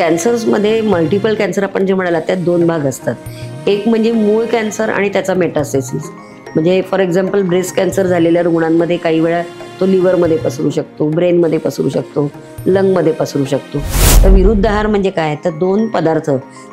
कॅन्सर्समध्ये multiple cancer आपण जे म्हणाला त्यात दोन भाग असतात. एक म्हणजे मूळ कॅन्सर आणि त्याचा मेटास्टेसिस. म्हणजे फॉर एक्झाम्पल ब्रेस्ट कॅन्सर झालेल्या रुग्णांमध्ये काही वेळा तो लिव्हरमध्ये पसरू शकतो, ब्रेनमध्ये पसरू शकतो, लंगमध्ये पसरू शकतो. तर विरुद्ध आहार म्हणजे काय, तर दोन पदार्थ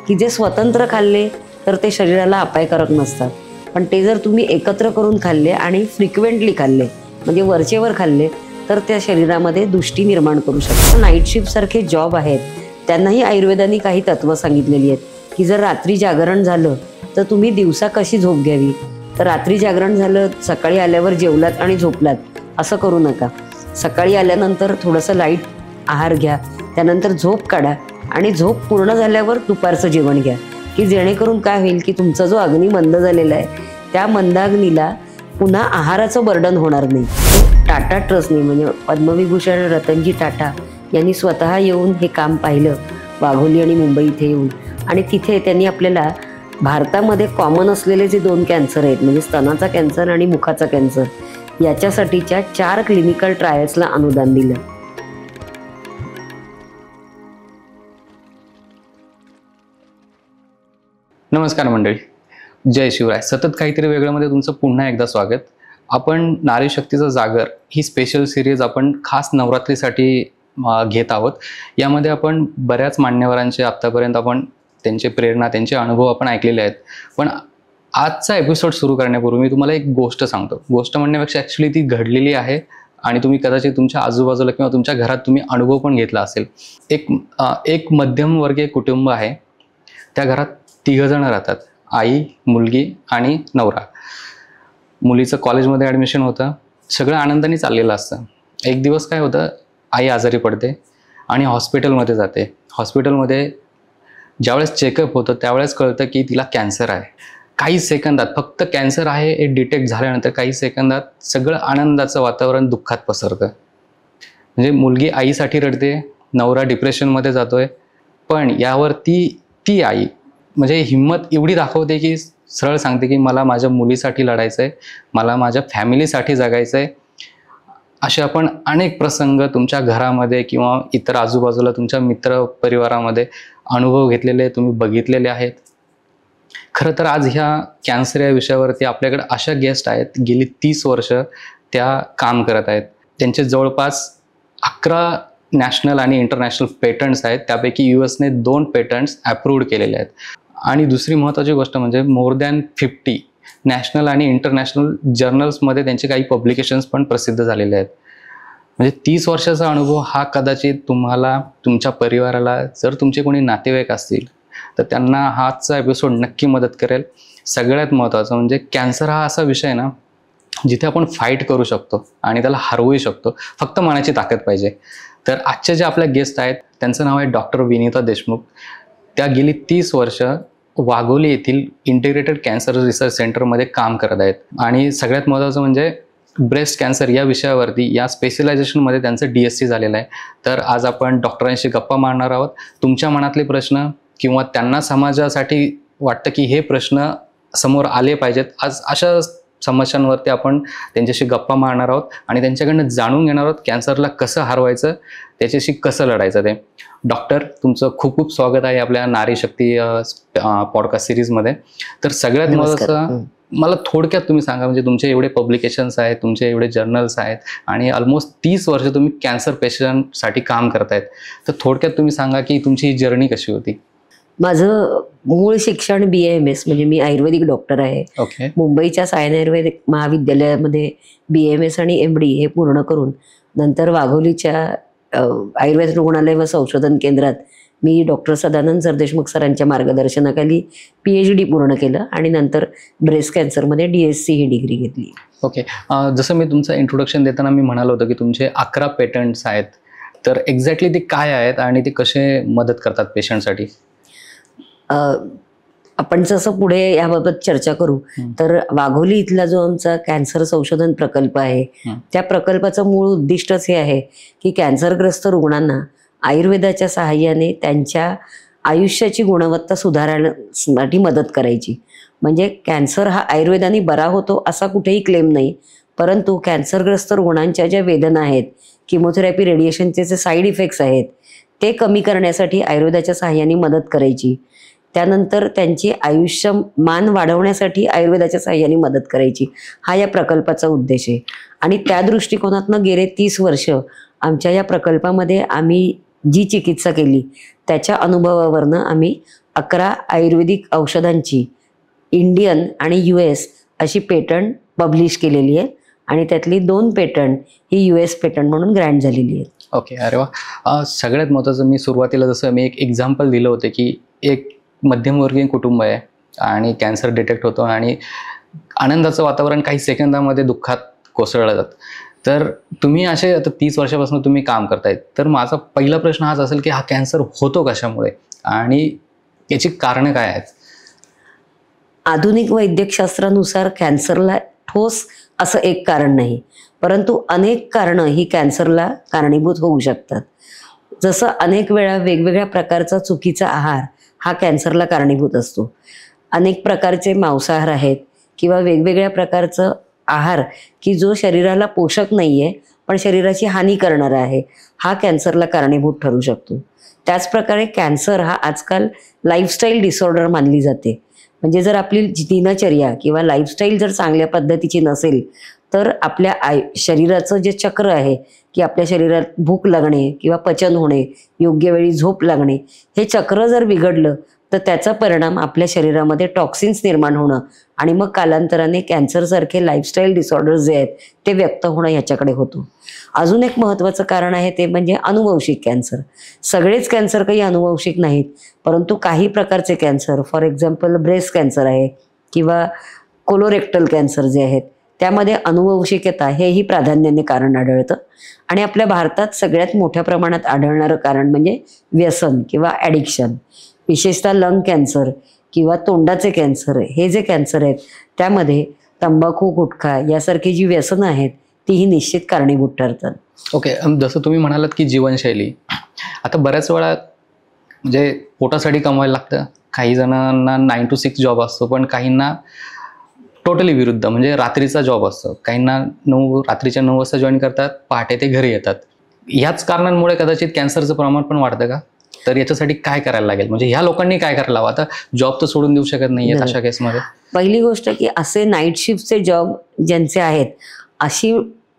की जे स्वतंत्र खाल्ले तर ते शरीराला अपायकारक नसतात, पण ते जर तुम्ही एकत्र करून खाल्ले आणि फ्रिक्वेंटली खाल्ले म्हणजे वरचेवर खाल्ले तर त्या शरीरामध्ये दुष्टी निर्माण करू शकतात. नाईट शिफ्ट सारखे जॉब आहेत त्यांनाही आयुर्वेदाने काही तत्त्व सांगितलेली आहेत की जर रात्री जागरण झालं तर तुम्ही दिवसा कशी झोप घ्यावी. तर रात्री जागरण झालं, सकाळी आल्यावर जेवलात आणि झोपलात असं करू नका. सकाळी आल्यानंतर थोडंसं लाईट आहार घ्या, त्यानंतर झोप काढा आणि झोप पूर्ण झाल्यावर दुपारचं जेवण घ्या, की जेणेकरून काय होईल की तुमचा जो अग्नी मंद झालेला आहे त्या मंदाग्नीला पुन्हा आहाराचं बर्डन होणार नाही. टाटा ट्रस्टने म्हणजे पद्मविभूषण रतनजी टाटा यांनी स्वतः येऊन हे काम पाहिलं वाघोली आणि मुंबई इथे येऊन, आणि तिथे त्यांनी आपल्याला भारतामध्ये कॉमन असलेले जे दोन कॅन्सर आहेत म्हणजे स्तनाचा कॅन्सर आणि मुखाचा कॅन्सर याच्यासाठीच्या 4 क्लिनिकल ट्रायल्सला अनुदान दिलं. नमस्कार मंडळी, जय शिवराय. सतत काहीतरी वेगळ्यामध्ये तुमचं पुन्हा एकदा स्वागत. आपण नारी शक्तीचा जागर ही स्पेशल सिरीज आपण खास नवरात्रीसाठी घेत आहोत. यामध्ये आपण बऱ्याच मान्यवरांचे आत्तापर्यंत आपण त्यांचे प्रेरणा, त्यांचे अनुभव आपण ऐकलेले आहेत. पण आजचा एपिसोड सुरू करण्यापूर्वी मी तुम्हाला एक गोष्ट सांगतो. गोष्ट म्हणण्यापेक्षा ॲक्च्युली ती घडलेली आहे आणि तुम्ही कदाचित तुमच्या आजूबाजूला किंवा तुमच्या घरात तुम्ही अनुभव पण घेतला असेल. एक मध्यमवर्गीय कुटुंब आहे. त्या घरात 3 जण राहतात, आई, मुलगी आणि नवरा. मुलीचं कॉलेजमध्ये ॲडमिशन होतं, सगळं आनंदाने चाललेलं असतं. एक दिवस काय होतं, आई आजारी पडते आणि हॉस्पिटलमध्ये जाते. हॉस्पिटलमध्ये ज्यावेळेस चेकअप होतं त्यावेळेस कळतं की तिला कॅन्सर आहे. काही सेकंदात, फक्त कॅन्सर आहे हे डिटेक्ट झाल्यानंतर काही सेकंदात सगळं आनंदाचं वातावरण दुःखात पसरतं. म्हणजे मुलगी आईसाठी रडते, नवरा डिप्रेशनमध्ये जातोय. पण यावर ती आई म्हणजे हिंमत एवढी दाखवते की सरळ सांगते की मला माझ्या मुलीसाठी लढायचं आहे, मला माझ्या फॅमिलीसाठी जगायचं आहे. असे आपण अनेक प्रसंग तुमच्या घरामध्ये किंवा इतर आजूबाजूला तुमच्या मित्र परिवारामध्ये अनुभव घेतलेले, तुम्ही बघितलेले आहेत. खरं तर आज ह्या कॅन्सर या विषयावरती आपल्याकडे अशा गेस्ट आहेत, गेली 30 वर्ष त्या काम करत आहेत. त्यांचे जवळपास 11 नॅशनल आणि इंटरनॅशनल पेटंट्स आहेत. त्यापैकी US ने 2 पेटंट्स अप्रूव्ड केलेले आहेत. आणि दुसरी महत्त्वाची गोष्ट म्हणजे मोर दॅन 50 नॅशनल आणि इंटरनॅशनल जर्नल्समध्ये त्यांचे काही पब्लिकेशन्स पण प्रसिद्ध झालेले आहेत. म्हणजे 30 वर्षाचा अनुभव हा कदाचित तुम्हाला, तुमच्या परिवाराला, जर तुमचे कोणी नातेवाईक असतील तर त्यांना हाचा एपिसोड नक्की मदत करेल. सगळ्यात महत्त्वाचं म्हणजे कॅन्सर हा असा विषय ना जिथे आपण फाईट करू शकतो आणि त्याला हरवूही शकतो, फक्त मनाची ताकद पाहिजे. तर आजचे जे आपल्या गेस्ट आहेत त्यांचं नाव आहे डॉक्टर विनीता देशमुख. त्या गेली 30 वर्ष वाघोली येथील इंटिग्रेटेड कॅन्सर रिसर्च सेंटरमध्ये काम करत आहेत. आणि सगळ्यात महत्त्वाचं म्हणजे ब्रेस्ट कॅन्सर या विषयावरती, या स्पेशलायझेशनमध्ये त्यांचं DSc झालेलं आहे. तर आज आपण डॉक्टरांशी गप्पा मारणार आहोत. तुमच्या मनातले प्रश्न किंवा त्यांना समाजासाठी वाटतं की हे प्रश्न समोर आले पाहिजेत, आज अशा समस्यांवरती आपण त्यांच्याशी गप्पा मारणार आहोत आणि त्यांच्याकडनं जाणून घेणार आहोत कॅन्सरला कसं हरवायचं, त्याच्याशी कसं लढायचं ते. डॉक्टर, तुमचं खूप खूप स्वागत आहे आपल्या नारी शक्ती पॉडकास्ट सिरीजमध्ये. तर सगळ्यात महत्त्वाचं मला थोडक्यात तुम्ही सांगा, म्हणजे तुमचे एवढे पब्लिकेशन्स आहेत, तुमचे एवढे जर्नल्स आहेत आणि ऑलमोस्ट 30 वर्ष तुम्ही कॅन्सर पेशंटसाठी काम करतायत. तर थोडक्यात तुम्ही सांगा की तुमची ही जर्नी कशी होती. माझं मूळ शिक्षण BAMS म्हणजे मी आयुर्वेदिक डॉक्टर आहे. ओके. मुंबईच्या सायन आयुर्वेदिक महाविद्यालयामध्ये BAMS आणि MD हे पूर्ण करून नंतर वाघोलीच्या आयुर्वेद रुग्णालय व संशोधन केंद्रात मी डॉक्टर सदानंद सरदेशमुख सरांच्या मार्गदर्शनाखाली PhD पूर्ण केलं आणि नंतर ब्रेस्ट कॅन्सरमध्ये DSc ही डिग्री घेतली. ओके. जसं मी तुमचं इंट्रोडक्शन देताना मी म्हणालो होतं की तुमचे 11 पेटंट्स आहेत. तर एक्झॅक्टली ते काय आहेत आणि ते कसे मदत करतात पेशंटसाठी. आपण जसं पुढे याबाबत चर्चा करू तर वाघोली इथला जो आमचा कॅन्सर संशोधन प्रकल्प आहे त्या प्रकल्पाचं मूळ उद्दिष्टच हे आहे की कॅन्सरग्रस्त रुग्णांना आयुर्वेदाच्या सहाय्याने त्यांच्या आयुष्याची गुणवत्ता सुधारण्यासाठी मदत करायची. म्हणजे कॅन्सर हा आयुर्वेदाने बरा होतो असा कुठेही क्लेम नाही, परंतु कॅन्सरग्रस्त रुग्णांच्या ज्या वेदना आहेत, किमोथेरपी रेडिएशनचे जे साईड इफेक्ट्स आहेत ते कमी करण्यासाठी आयुर्वेदाच्या सहाय्याने मदत करायची. त्यानंतर त्यांची आयुष्यमान वाढवण्यासाठी आयुर्वेदाच्या सहाय्याने मदत करायची. हा या प्रकल्पाचा उद्देश आहे. आणि त्या दृष्टिकोनातनं गेले 30 वर्ष आमच्या या प्रकल्पामध्ये आम्ही जी चिकित्सा केली त्याच्या अनुभवावरनं आम्ही 11 आयुर्वेदिक औषधांची इंडियन आणि US अशी पेटंट पब्लिश केलेली आहे. आणि त्यातली 2 पेटंट ही US पेटंट म्हणून ग्रँट झालेली आहेत. ओके, अरे वा. सगळ्यात महत्त्वाचं, मी सुरुवातीला जसं मी एक एक्झाम्पल दिलं होतं की एक मध्यमवर्गीय कुटुंब आहे आणि कॅन्सर डिटेक्ट होतो आणि आनंदाचं वातावरण काही सेकंदामध्ये दुःखात कोसळलं जातं. तर तुम्ही असे आता 30 वर्षापासून तुम्ही काम करतायत, तर माझा पहिला प्रश्न हाच असेल की हा कॅन्सर होतो कशामुळे आणि याची कारणं काय आहेत? आधुनिक वैद्यकशास्त्रानुसार कॅन्सरला ठोस असं एक कारण नाही, परंतु अनेक कारणं ही कॅन्सरला कारणीभूत होऊ शकतात. जसं अनेक वेळा वेगवेगळ्या प्रकारचा चुकीचा आहार हा कॅन्सरला कारणीभूत असतो. अनेक प्रकारचे मांसाहार आहेत किंवा वेगवेगळ्या प्रकारचं आहार की जो शरीराला पोषक नाही आहे पण शरीराची हानी करणारा आहे, हा कॅन्सरला कारणीभूत ठरू शकतो. त्याचप्रकारे कॅन्सर हा आजकाल लाईफस्टाईल डिसऑर्डर मानली जाते. म्हणजे जर आपली दिनचर्या किंवा लाईफस्टाईल जर चांगल्या पद्धतीची नसेल तर आपल्या शरीराचं जे चक्र आहे की आपल्या शरीरात भूक लागणे किंवा पचन होणे, योग्य वेळी झोप लागणे, हे चक्र जर बिघडलं तर त्याचा परिणाम आपल्या शरीरामध्ये टॉक्सिन्स निर्माण होणं आणि मग कालांतराने कॅन्सरसारखे लाईफस्टाईल डिसऑर्डर्स जे आहेत ते व्यक्त होणं ह्याच्याकडे होतो. अजून एक महत्त्वाचं कारण आहे ते म्हणजे अनुवंशिक कॅन्सर. सगळेच कॅन्सर काही अनुवंशिक नाहीत, परंतु काही प्रकारचे cancer, for example breast cancer आहे किंवा कोलोरेक्टल कॅन्सर जे आहेत त्यामध्ये अनुवंशिकता हेही प्राधान्याने कारण आढळतं. आणि आपल्या भारतात सगळ्यात मोठ्या प्रमाणात आढळणारं कारण म्हणजे व्यसन किंवा ॲडिक्शन. विशेषतः लंग कॅन्सर किंवा तोंडाचे कॅन्सर, हे जे कॅन्सर आहेत त्यामध्ये तंबाखू, गुटखा यासारखी जी व्यसनं आहेत तीही निश्चित कारणीभूत ठरतात. ओके, जसं तुम्ही म्हणालात की जीवनशैली, आता बऱ्याच वेळा म्हणजे पोटासाठी कमवायला लागतं. काही जणांना 9 to 6 जॉब असतो, पण काहींना टोटली विरुद्ध, म्हणजे रात्रीचा जॉब असतो. काहींना रात्रीच्या 9 वाजता जॉईन करतात, पहाटे ते घरी येतात. ह्याच कारणांमुळे कदाचित कॅन्सरचं प्रमाण पण वाढतं का? तर याच्यासाठी काय करायला लागेल, म्हणजे ह्या लोकांनी काय करायला हवं? आता जॉब तर सोडून देऊ शकत नाहीये अशा केसमध्ये. पहिली गोष्ट की असे नाईट शिफ्टचे जॉब ज्यांचे आहेत अशी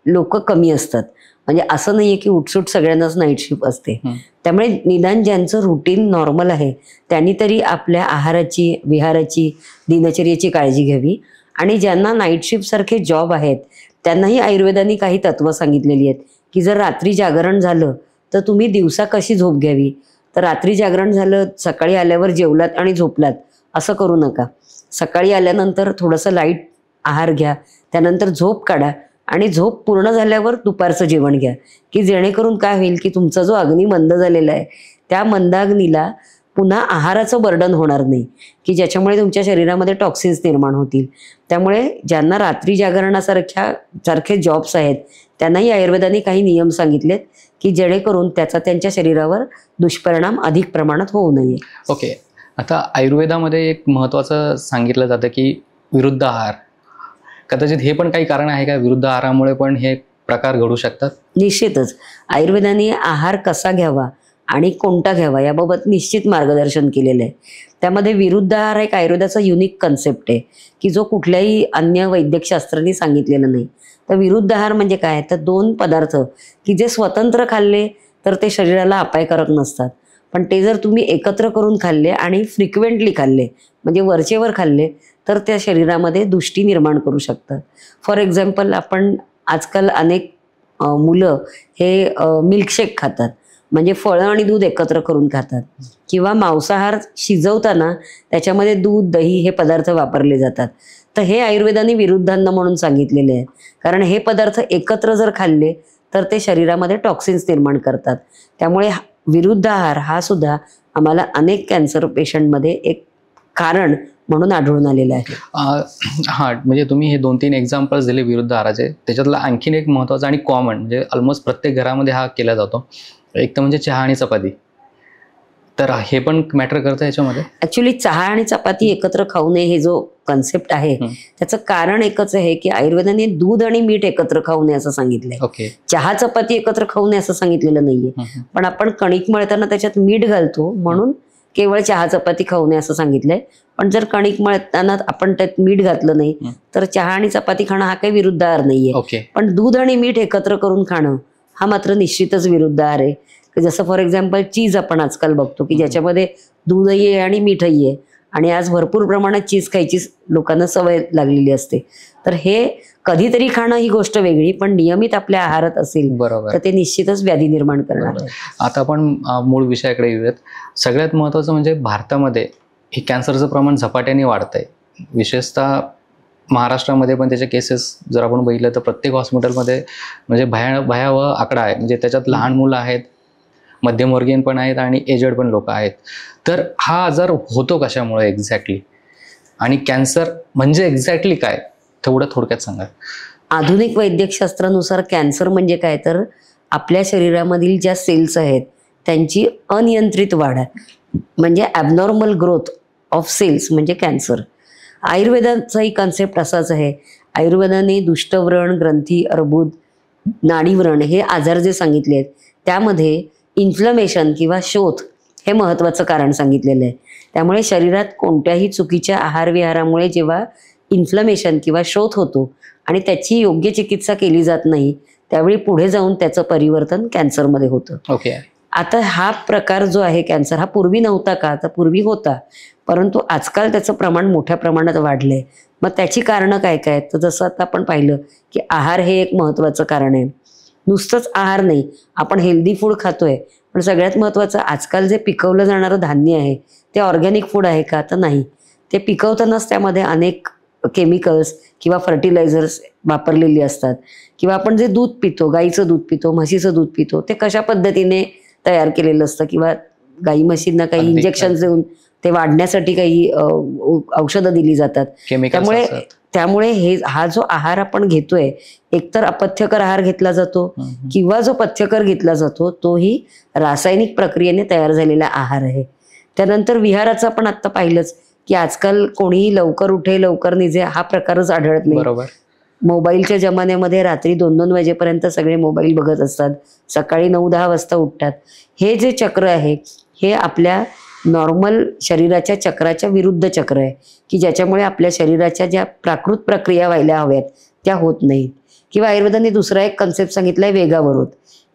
लोक कमी असतात. म्हणजे असं नाहीये की उठसूट सगळ्यांनाच नाईट शिफ्ट असते. त्यामुळे निदान ज्यांचं रुटीन नॉर्मल आहे त्यांनी तरी आपल्या आहाराची, विहाराची, दिनचर्येची काळजी घ्यावी. आणि ज्यांना नाईट शिफ्ट सारखे जॉब आहेत त्यांनाही आयुर्वेदाने काही तत्व सांगितलेली आहेत की जर रात्री जागरण झालं तर तुम्ही दिवसा कशी झोप घ्यावी. तर रात्री जागरण झालं, सकाळी आल्यावर जेवलात आणि झोपलात असं करू नका. सकाळी आल्यानंतर थोडंसं लाईट आहार घ्या, त्यानंतर झोप काढा आणि झोप पूर्ण झाल्यावर दुपारचं जेवण घ्या, की जेणेकरून काय होईल की तुमचा जो अग्नी मंद झालेला आहे त्या मंद अग्नीला पुन्हा आहाराचं बर्डन होणार नाही, की ज्याच्यामुळे तुमच्या शरीरामध्ये टॉक्सिन्स निर्माण होतील. त्यामुळे ज्यांना रात्री जागरणासारखे जॉब्स आहेत त्यांनाही आयुर्वेदाने काही नियम सांगितलेत की जेणेकरून त्याचा त्यांच्या शरीरावर दुष्परिणाम अधिक प्रमाणात होऊ नये. ओके, आता आयुर्वेदामध्ये एक महत्त्वाचं सांगितलं जातं की विरुद्ध आहार. कदाचित हे पण काही कारण आहे का? विरुद्ध आहारामुळे पण हे प्रकार घडू शकतात? निश्चितच आयुर्वेदाने आहार कसा घ्यावा आणि कोणता घ्यावा याबाबत निश्चित मार्गदर्शन केलेलं आहे. त्यामध्ये विरुद्ध आहार एक आयुर्वेदाचा युनिक कन्सेप्ट आहे की जो कुठल्याही अन्य वैद्यकशास्त्राने सांगितलेला नाही. तर विरुद्ध आहार म्हणजे काय? तर 2 पदार्थ की जे स्वतंत्र खाल्ले तर ते शरीराला अपायकारक नसतात, पण ते जर तुम्ही एकत्र करून खाल्ले आणि फ्रिक्वेंटली खाल्ले म्हणजे वरचेवर खाल्ले तर त्या शरीरामध्ये दुष्टी निर्माण करू शकतात. फॉर एक्झाम्पल आपण आजकाल अनेक मुलं हे मिल्कशेक खातात, म्हणजे फळं आणि दूध एकत्र करून खातात, किंवा मांसाहार शिजवताना त्याच्यामध्ये दूध, दही हे पदार्थ वापरले जातात. तर हे आयुर्वेदाने विरुद्धान्न म्हणून सांगितलेले आहे, कारण हे पदार्थ एकत्र जर खाल्ले तर ते शरीरामध्ये टॉक्सिन्स निर्माण करतात. त्यामुळे विरुद्ध आहार हा सुद्धा आम्हाला अनेक कॅन्सर पेशंटमध्ये एक कारण म्हणून आढळून आलेलं आहे. हां, म्हणजे तुम्ही हे 2-3 एक्झाम्पल्स दिले विरुद्ध आहाराचे. त्याच्यातला आणखीन एक महत्त्वाचा आणि कॉमन, म्हणजे ऑलमोस्ट प्रत्येक घरामध्ये हा केला जातो, एक तर म्हणजे चहा आणि चपाती. तर हे पण मॅटर करतं ह्याच्यामध्ये? ॲक्च्युली चहा आणि चपाती एकत्र खाऊ नये हे जो कन्सेप्ट आहे त्याचं कारण एकच आहे की आयुर्वेदाने दूध आणि मीठ एकत्र खाऊ नये असं सांगितलंय. ओके. चहा चपाती एकत्र खाऊ नये असं सांगितलेलं नाहीये, पण आपण कणिक मळताना त्याच्यात मीठ घालतो म्हणून केवळ चहा चपाती खाऊ नये असं सांगितलंय. पण जर कणिक मळताना आपण त्यात मीठ घातलं नाही तर चहा आणि चपाती खाणं हा काही विरुद्ध आहार नाहीये. पण दूध आणि मीठ एकत्र करून खाणं हा मात्र निश्चितच विरुद्ध आहार आहे. जसं फॉर एक्झाम्पल चीज आपण आजकाल बघतो की ज्याच्यामध्ये दूधही आहे आणि मीठही आहे, आणि आज भरपूर प्रमाणात चीज खायची लोकांना सवय लागलेली असते. तर हे कधीतरी खाणं ही गोष्ट वेगळी, पण नियमित आपल्या आहारात असेल तर ते निश्चितच व्याधी निर्माण करणार. आता आपण मूळ विषयाकडे येऊयात. सगळ्यात महत्त्वाचं म्हणजे भारतामध्ये हे कॅन्सरचं प्रमाण झपाट्याने वाढतंय. विशेषतः महाराष्ट्रामध्ये पण त्याचे केसेस जर आपण बघितलं तर प्रत्येक हॉस्पिटलमध्ये म्हणजे भयावह आकडा आहे. म्हणजे त्याच्यात लहान मुलं आहेत, मध्यमवर्गीय पण आहेत आणि एजेड पण लोक आहेत. तर हा आजार होतो कशामुळे एक्झॅक्टली, आणि कॅन्सर म्हणजे एक्झॅक्टली काय, तेवढं थोडक्यात सांगा. आधुनिक वैद्यकशास्त्रानुसार कॅन्सर म्हणजे काय तर आपल्या शरीरामधील ज्या सेल्स आहेत त्यांची अनियंत्रित वाढ म्हणजे ॲबनॉर्मल ग्रोथ ऑफ सेल्स म्हणजे कॅन्सर. आयुर्वेदाचाही कन्सेप्ट असाच आहे. आयुर्वेदाने दुष्टव्रण, ग्रंथी, अर्बुद, नाडीव्रण हे आजार जे सांगितले आहेत त्यामध्ये इन्फ्लमेशन किंवा शोथ हे महत्त्वाचं कारण सांगितलेलं आहे. त्यामुळे शरीरात कोणत्याही चुकीच्या आहारविहारामुळे जेव्हा इन्फ्लमेशन किंवा शोथ होतो आणि त्याची योग्य चिकित्सा केली जात नाही त्यावेळी पुढे जाऊन त्याचं परिवर्तन कॅन्सरमध्ये होतं. ओके. आता हा प्रकार जो आहे कॅन्सर हा पूर्वी नव्हता का, तर पूर्वी होता, परंतु आजकाल त्याचं प्रमाण मोठ्या प्रमाणात वाढलंय. मग त्याची कारणं काय काय, तर जसं आता आपण पाहिलं की आहार हे एक महत्त्वाचं कारण आहे. नुसतंच आहार नाही, आपण हेल्दी फूड खातोय, पण सगळ्यात महत्त्वाचं आजकाल जे पिकवलं जाणारं धान्य आहे ते ऑर्गॅनिक फूड आहे का, तर नाही. ते पिकवतानाच त्यामध्ये अनेक केमिकल्स किंवा फर्टिलायझर्स वापरलेली असतात. किंवा आपण जे दूध पितो, गाईचं दूध पितो, म्हशीचं दूध पितो, ते कशा पद्धतीने तयार केलेलं असतं, किंवा गाई म्हशींना काही इंजेक्शन देऊन ते वाढण्यासाठी काही औषधं दिली जातात. त्यामुळे हा जो आहार आपण घेतोय एकतर अपथ्यकर आहार घेतला जातो किंवा जो पथ्यकर घेतला जातो तोही रासायनिक प्रक्रियेने तयार झालेला आहार आहे. त्यानंतर विहाराचं आपण आता पाहिलंच की आजकाल कोणीही लवकर उठे लवकर निजे हा प्रकारच आढळत नाही. बरोबर. मोबाईलच्या जमान्यामध्ये रात्री 2-2 वाजेपर्यंत सगळे मोबाईल बघत असतात, सकाळी 9-10 वाजता उठतात. हे जे चक्र आहे हे आपल्या नॉर्मल शरीराच्या चक्राच्या विरुद्ध चक्र आहे की ज्याच्यामुळे आपल्या शरीराच्या ज्या प्राकृत प्रक्रिया व्हायला हव्यात त्या होत नाहीत. किंवा आयुर्वेदाने दुसरा एक कन्सेप्ट सांगितलाय वेगावरोध.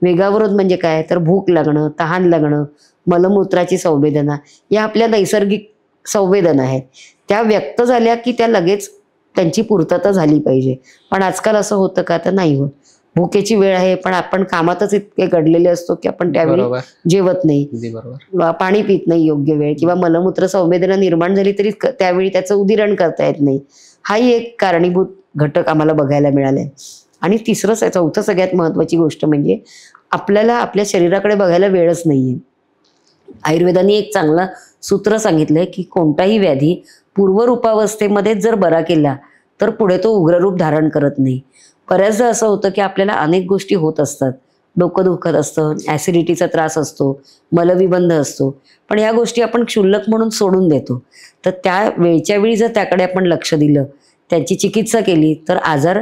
वेगावरोध म्हणजे काय तर भूक लागणं, तहान लागणं, मलमूत्राची संवेदना या आपल्या नैसर्गिक संवेदना आहेत. त्या व्यक्त झाल्या की त्या लगेच त्यांची पूर्तता झाली पाहिजे. पण आजकाल असं होतं का, तर नाही होत. भुकेची वेळ आहे पण आपण कामातच इतके गडलेले असतो की आपण त्यावेळी जेवत नाही, पाणी पित नाही योग्य वेळ, किंवा मलमूत्र संवेदना निर्माण झाली तरी त्यावेळी त्याचं उदिरण करता येत नाही. हाही एक कारणीभूत घटक आम्हाला बघायला मिळालाय. आणि चौथं सगळ्यात महत्वाची गोष्ट म्हणजे आपल्याला आपल्या शरीराकडे बघायला वेळच नाहीये. आयुर्वेदाने एक चांगलं सूत्र सांगितलंय की कोणताही व्याधी पूर्वरूपावस्थेमध्येच जर बरा केला तर पुढे तो उग्ररूप धारण करत नाही. बऱ्याचदा असं होतं की आपल्याला अनेक गोष्टी होत असतात, डोकं दुखत असतं, ॲसिडिटीचा त्रास असतो, मलविबंध असतो, पण ह्या गोष्टी आपण क्षुल्लक म्हणून सोडून देतो. तर त्या वेळच्या वेळी जर त्याकडे आपण लक्ष दिलं, त्यांची चिकित्सा केली तर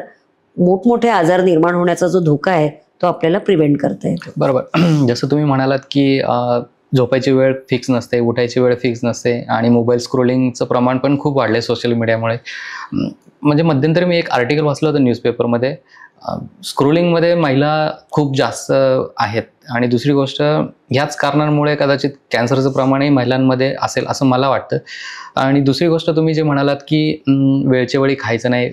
मोठमोठे आजार निर्माण होण्याचा जो धोका आहे तो आपल्याला प्रिव्हेंट करता येतो. बरोबर. जसं तुम्ही म्हणालात की झोपायची वेळ फिक्स नसते, उठायची वेळ फिक्स नसते, आणि मोबाईल स्क्रोलिंगचं प्रमाण पण खूप वाढलं आहे सोशल मीडियामुळे. म्हणजे मध्यंतरी मी एक आर्टिकल वाचलं होतं न्यूजपेपरमध्ये, स्क्रोलिंगमध्ये महिला खूप जास्त आहेत, आणि दुसरी गोष्ट ह्याच कारणांमुळे कदाचित कॅन्सरचं प्रमाणही महिलांमध्ये असेल असं मला वाटतं. आणि दुसरी गोष्ट तुम्ही जे म्हणालात की वेळच्या वेळी खायचं नाही,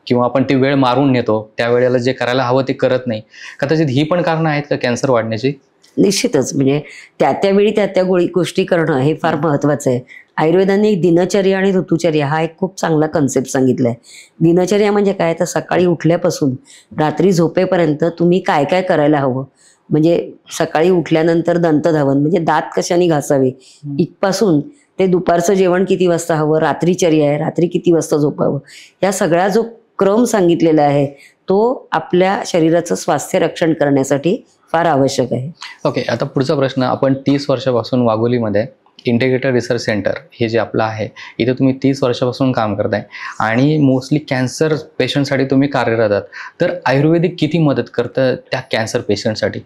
किंवा आपण ती वेळ मारून नेतो, त्यावेळेला जे करायला हवं ते करत नाही, कदाचित ही पण कारणं आहेत का कॅन्सर वाढण्याची? निश्चितच. म्हणजे त्या गोष्टी करणं हे फार महत्वाचं आहे. आयुर्वेदाने दिनचर्या आणि ऋतुचर्या हा एक खूप चांगला कन्सेप्ट सांगितलाय. दिनचर्या म्हणजे काय तर सकाळी उठल्यापासून रात्री झोपेपर्यंत तुम्ही काय काय करायला हवं. म्हणजे सकाळी उठल्यानंतर दंतधावन म्हणजे दात कशाने घासावे इथपासून ते दुपारचं जेवण किती वाजता हवं, रात्रीचर्या आहे, रात्री किती वाजता झोपावं, या सगळा जो क्रम सांगितलेला आहे तो आपल्या शरीराचं स्वास्थ्य रक्षण करण्यासाठी फार आवश्यक आहे. ओके. आता पुढचा प्रश्न, आपण 30 वर्षापासून वाघोलीमध्ये इंटिग्रेटेड रिसर्च सेंटर हे जे आपलं आहे, इथे तुम्ही 30 वर्षापासून काम करताय आणि मोस्टली कॅन्सर पेशंटसाठी तुम्ही कार्यरत आहात. तर आयुर्वेदिक किती मदत करतं त्या कॅन्सर पेशंटसाठी?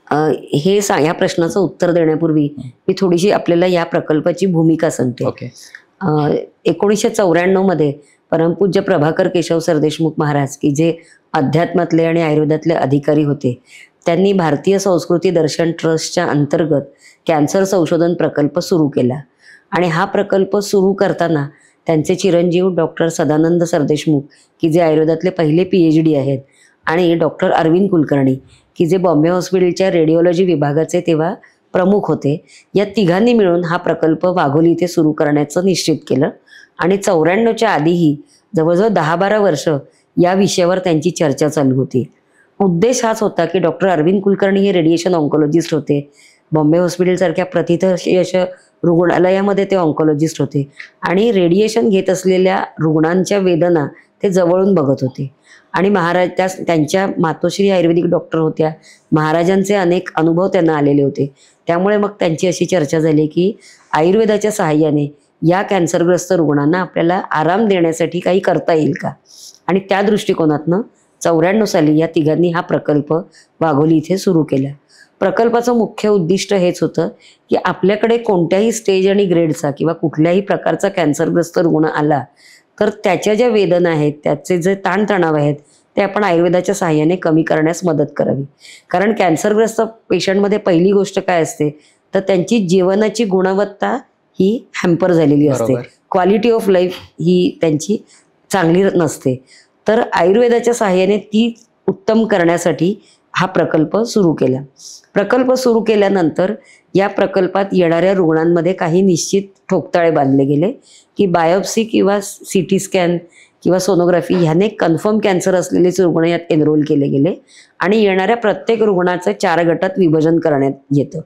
ह्या प्रश्नाचं उत्तर देण्यापूर्वी मी थोडीशी आपल्याला या प्रकल्पाची भूमिका सांगते. ओके. 1994 मध्ये परमपूज्य प्रभाकर केशव सरदेशमुख महाराज, की जे अध्यात्मातले आणि आयुर्वेदातले अधिकारी होते, त्यांनी भारतीय संस्कृती दर्शन ट्रस्टच्या अंतर्गत कॅन्सर संशोधन प्रकल्प सुरू केला. आणि हा प्रकल्प सुरू करताना त्यांचे चिरंजीव डॉक्टर सदानंद सरदेशमुख, की जे आयुर्वेदातले पहिले PhD आहेत, आणि डॉक्टर अरविंद कुलकर्णी, की जे बॉम्बे हॉस्पिटलच्या रेडिओलॉजी विभागाचे तेव्हा प्रमुख होते, या तिघांनी मिळून हा प्रकल्प वाघोली इथे सुरू करण्याचं निश्चित केलं. आणि 94च्या आधीही जवळजवळ 10-12 वर्ष या विषयावर त्यांची चर्चा चालू होती. उद्देश हाच होता की डॉक्टर अरविंद कुलकर्णी हे रेडिएशन ऑन्कोलॉजिस्ट होते. बॉम्बे हॉस्पिटलसारख्या प्रथितयश रुग्णालयामध्ये ते ऑन्कोलॉजिस्ट होते आणि रेडिएशन घेत असलेल्या रुग्णांच्या वेदना ते जवळून बघत होते. आणि महाराज त्यांच्या मातोश्री आयुर्वेदिक डॉक्टर होत्या. महाराजांचे अनेक अनुभव त्यांना आलेले होते. त्यामुळे मग त्यांची अशी चर्चा झाली की आयुर्वेदाच्या सहाय्याने या कॅन्सरग्रस्त रुग्णांना आपल्याला आराम देण्यासाठी काही करता येईल का. आणि त्या दृष्टिकोनातनं 94 साली या तिघांनी हा प्रकल्प वाघोली इथे सुरू केला. प्रकल्पाचं मुख्य उद्दिष्ट हेच होतं की आपल्याकडे कोणत्याही स्टेज आणि ग्रेडचा किंवा कुठल्याही प्रकारचा कॅन्सरग्रस्त रुग्ण आला तर त्याच्या ज्या वेदना आहेत, त्याचे जे ताणतणाव आहेत, ते आपण आयुर्वेदाच्या सहाय्याने कमी करण्यास मदत करावी. कारण कॅन्सरग्रस्त पेशंटमध्ये पहिली गोष्ट काय असते तर त्यांची जीवनाची गुणवत्ता ही हॅम्पर झालेली असते. बरोबर. क्वालिटी ऑफ लाईफ ही त्यांची चांगली नसते. तर आयुर्वेदाच्या सहाय्याने ती उत्तम करण्यासाठी हा प्रकल्प सुरू केला. प्रकल्प सुरू केल्यानंतर या प्रकल्पात येणाऱ्या रुग्णांमध्ये काही निश्चित ठोकताळे बांधले गेले की बायोप्सी किंवा CT स्कॅन किंवा सोनोग्राफी ह्याने कन्फर्म कॅन्सर असलेलेच रुग्ण यात एनरोल केले गेले. आणि येणाऱ्या प्रत्येक रुग्णाचं 4 गटात विभाजन करण्यात येतं.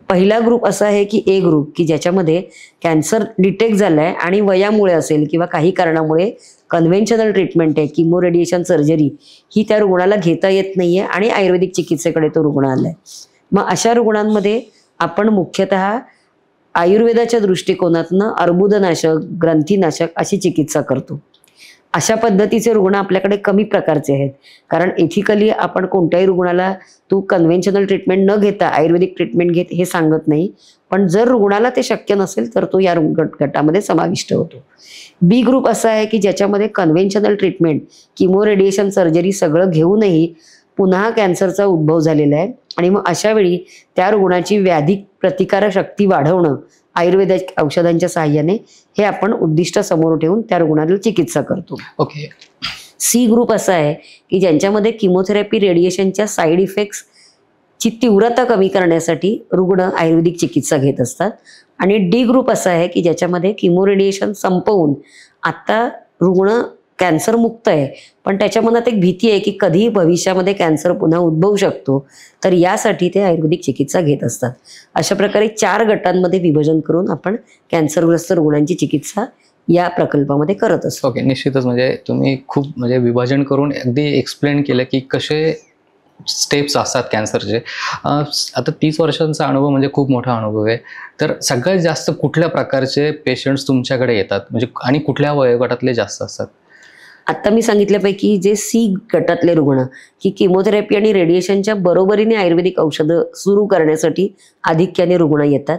पहिला ग्रुप असा आहे की A ग्रुप, की ज्याच्यामध्ये कॅन्सर डिटेक्ट झालाय आणि वयामुळे असेल किंवा काही कारणामुळे कन्व्हेन्शनल ट्रीटमेंट आहे, किमो रेडिएशन सर्जरी ही त्या रुग्णाला घेता येत नाहीये आणि आयुर्वेदिक चिकित्सेकडे तो रुग्ण आलाय. मग अशा रुग्णांमध्ये आपण मुख्यतः आयुर्वेदाच्या दृष्टिकोनातनं अर्बुदनाशक, ग्रंथीनाशक अशी चिकित्सा करतो. अशा पद्धतीचे रुग्ण आपल्याकडे कमी प्रकारचे आहेत. कारण एथिकली आपण कोणत्याही रुग्णाला तू कन्व्हेन्शनल ट्रीटमेंट न घेता आयुर्वेदिक ट्रीटमेंट घेत हे सांगत नाही. पण जर रुग्णाला ते शक्य नसेल तर तो या गटामध्ये समाविष्ट होतो. B ग्रुप असा आहे की ज्याच्यामध्ये कन्व्हेन्शनल ट्रीटमेंट, किमो रेडिएशन सर्जरी सगळं घेऊनही पुन्हा कॅन्सरचा उद्भव झालेला आहे. आणि मग अशा वेळी त्या रुग्णाची व्याधी प्रतिकारक शक्ती वाढवणं आयुर्वेदिक औषधांच्या सहाय्याने हे आपण उद्दिष्ट समोर ठेवून त्या रुग्णाला चिकित्सा करतो. ओके. C ग्रुप असा आहे की ज्यांच्यामध्ये किमोथेरपी, रेडिएशनच्या साईड इफेक्ट्सची तीव्रता कमी करण्यासाठी रुग्ण आयुर्वेदिक चिकित्सा घेत असतात. आणि D ग्रुप असा आहे की ज्याच्यामध्ये किमो रेडिएशन संपवून आता रुग्ण कॅन्सर मुक्त आहे, पण त्याच्या मनात एक भीती आहे की कधी भविष्यामध्ये कॅन्सर पुन्हा उद्भवू शकतो, तर यासाठी ते आयुर्वेदिक चिकित्सा घेत असतात. अशा प्रकारे 4 गटांमध्ये विभाजन करून आपण कॅन्सरग्रस्त रुग्णांची चिकित्सा या प्रकल्पामध्ये करत असतो. ओके. निश्चितच म्हणजे तुम्ही खूप म्हणजे विभाजन करून अगदी एक्सप्लेन केलं की कसे स्टेप्स असतात कॅन्सरचे. आता 30 वर्षांचा अनुभव म्हणजे खूप मोठा अनुभव आहे. तर सगळ्यात जास्त कुठल्या प्रकारचे पेशंट्स तुमच्याकडे येतात म्हणजे आणि कुठल्या वयोगटातले जास्त असतात? आता मी सांगितल्यापैकी जे C गटातले रुग्ण की किमोथेरपी आणि रेडिएशनच्या बरोबरीने आयुर्वेदिक औषधं सुरू करण्यासाठी आधिक्याने रुग्ण येतात.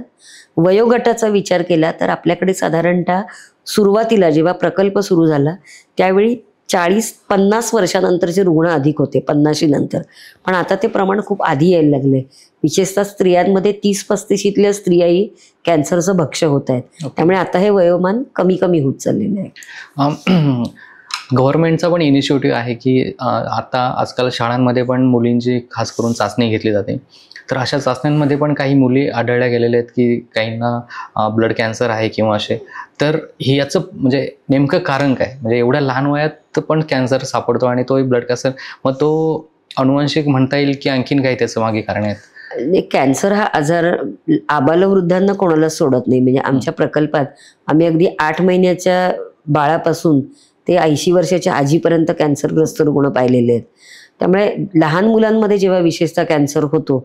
वयोगटाचा विचार केला तर आपल्याकडे साधारणतः सुरुवातीला जेव्हा प्रकल्प सुरू झाला त्यावेळी 40-50 वर्षानंतरचे रुग्ण अधिक होते, 50 नंतर. पण आता ते प्रमाण खूप आधी यायला लागले. विशेषतः स्त्रियांमध्ये 30-35ल्या स्त्रियाही कॅन्सरचं भक्ष्य होत आहेत. त्यामुळे आता हे वयोमान कमी कमी होत चाललेलं आहे. गव्हर्नमेंटचा पण इनिशिएटिव्ह आहे की आता आजकाल शाळांमध्ये पण मुलींची खास करून चाचणी घेतली जाते. तर अशा चाचण्यांमध्ये पण काही मुली आढळल्या गेलेल्या आहेत की काहींना ब्लड कॅन्सर आहे किंवा असे. तर हे याचं म्हणजे नेमकं कारण काय? म्हणजे एवढ्या लहान वयात पण कॅन्सर सापडतो आणि तोही ब्लड कॅन्सर. मग तो अनुवंशिक म्हणता येईल की आणखीन काही त्याचं मागे कारण आहेत? कॅन्सर हा आजार आबालवृद्धांना कोणालाच सोडत नाही. म्हणजे आमच्या प्रकल्पात आम्ही अगदी 8 महिन्याच्या बाळापासून ते 80 वर्षाच्या आजीपर्यंत कॅन्सरग्रस्त रुग्ण पाहिलेले आहेत. त्यामुळे लहान मुलांमध्ये जेव्हा विशेषतः कॅन्सर होतो